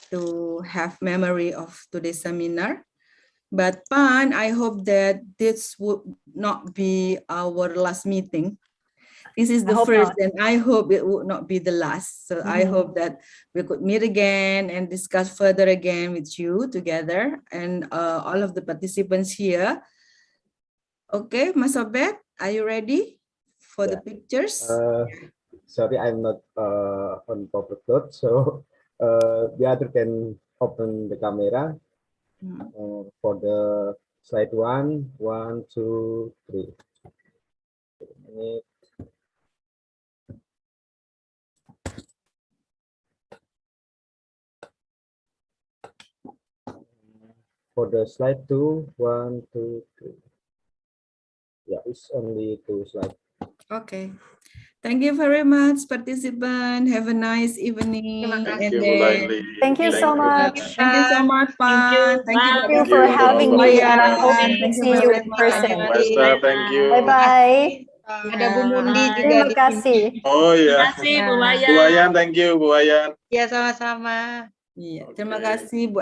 to have memory of today's seminar. But Pan, I hope that this would not be our last meeting. This is the hope first, not. and I hope it would not be the last. So I Mhm. hope that we could meet again and discuss further again with you together and all of the participants here. Okay, Mas Obed, are you ready for the pictures? Sorry, I'm not on proper code, so the other can open the camera for the slide 1, 1, 2, 3. For the slide 2, 1, 2, 3. Yeah, it's only 2 slides. Okay. Thank you very much, participant. Have a nice evening. Terima Thank kasih. you, Bu then- Laili. Thank you so much. Thank you so much, Pan. Thank you. Thank you Bye. for you. having me, and I hope Bye. to Thank you see you very in much. person. Westa, thank you. Bye-bye. Ada Bu Mundi Bye. juga Terima di sini. kasih. Oh Terima ya, kasih Bu Nah. Wayan. Bu Wayan, thank you, Bu Wayan. Ya, sama-sama. Iya, terima Oke. kasih Bu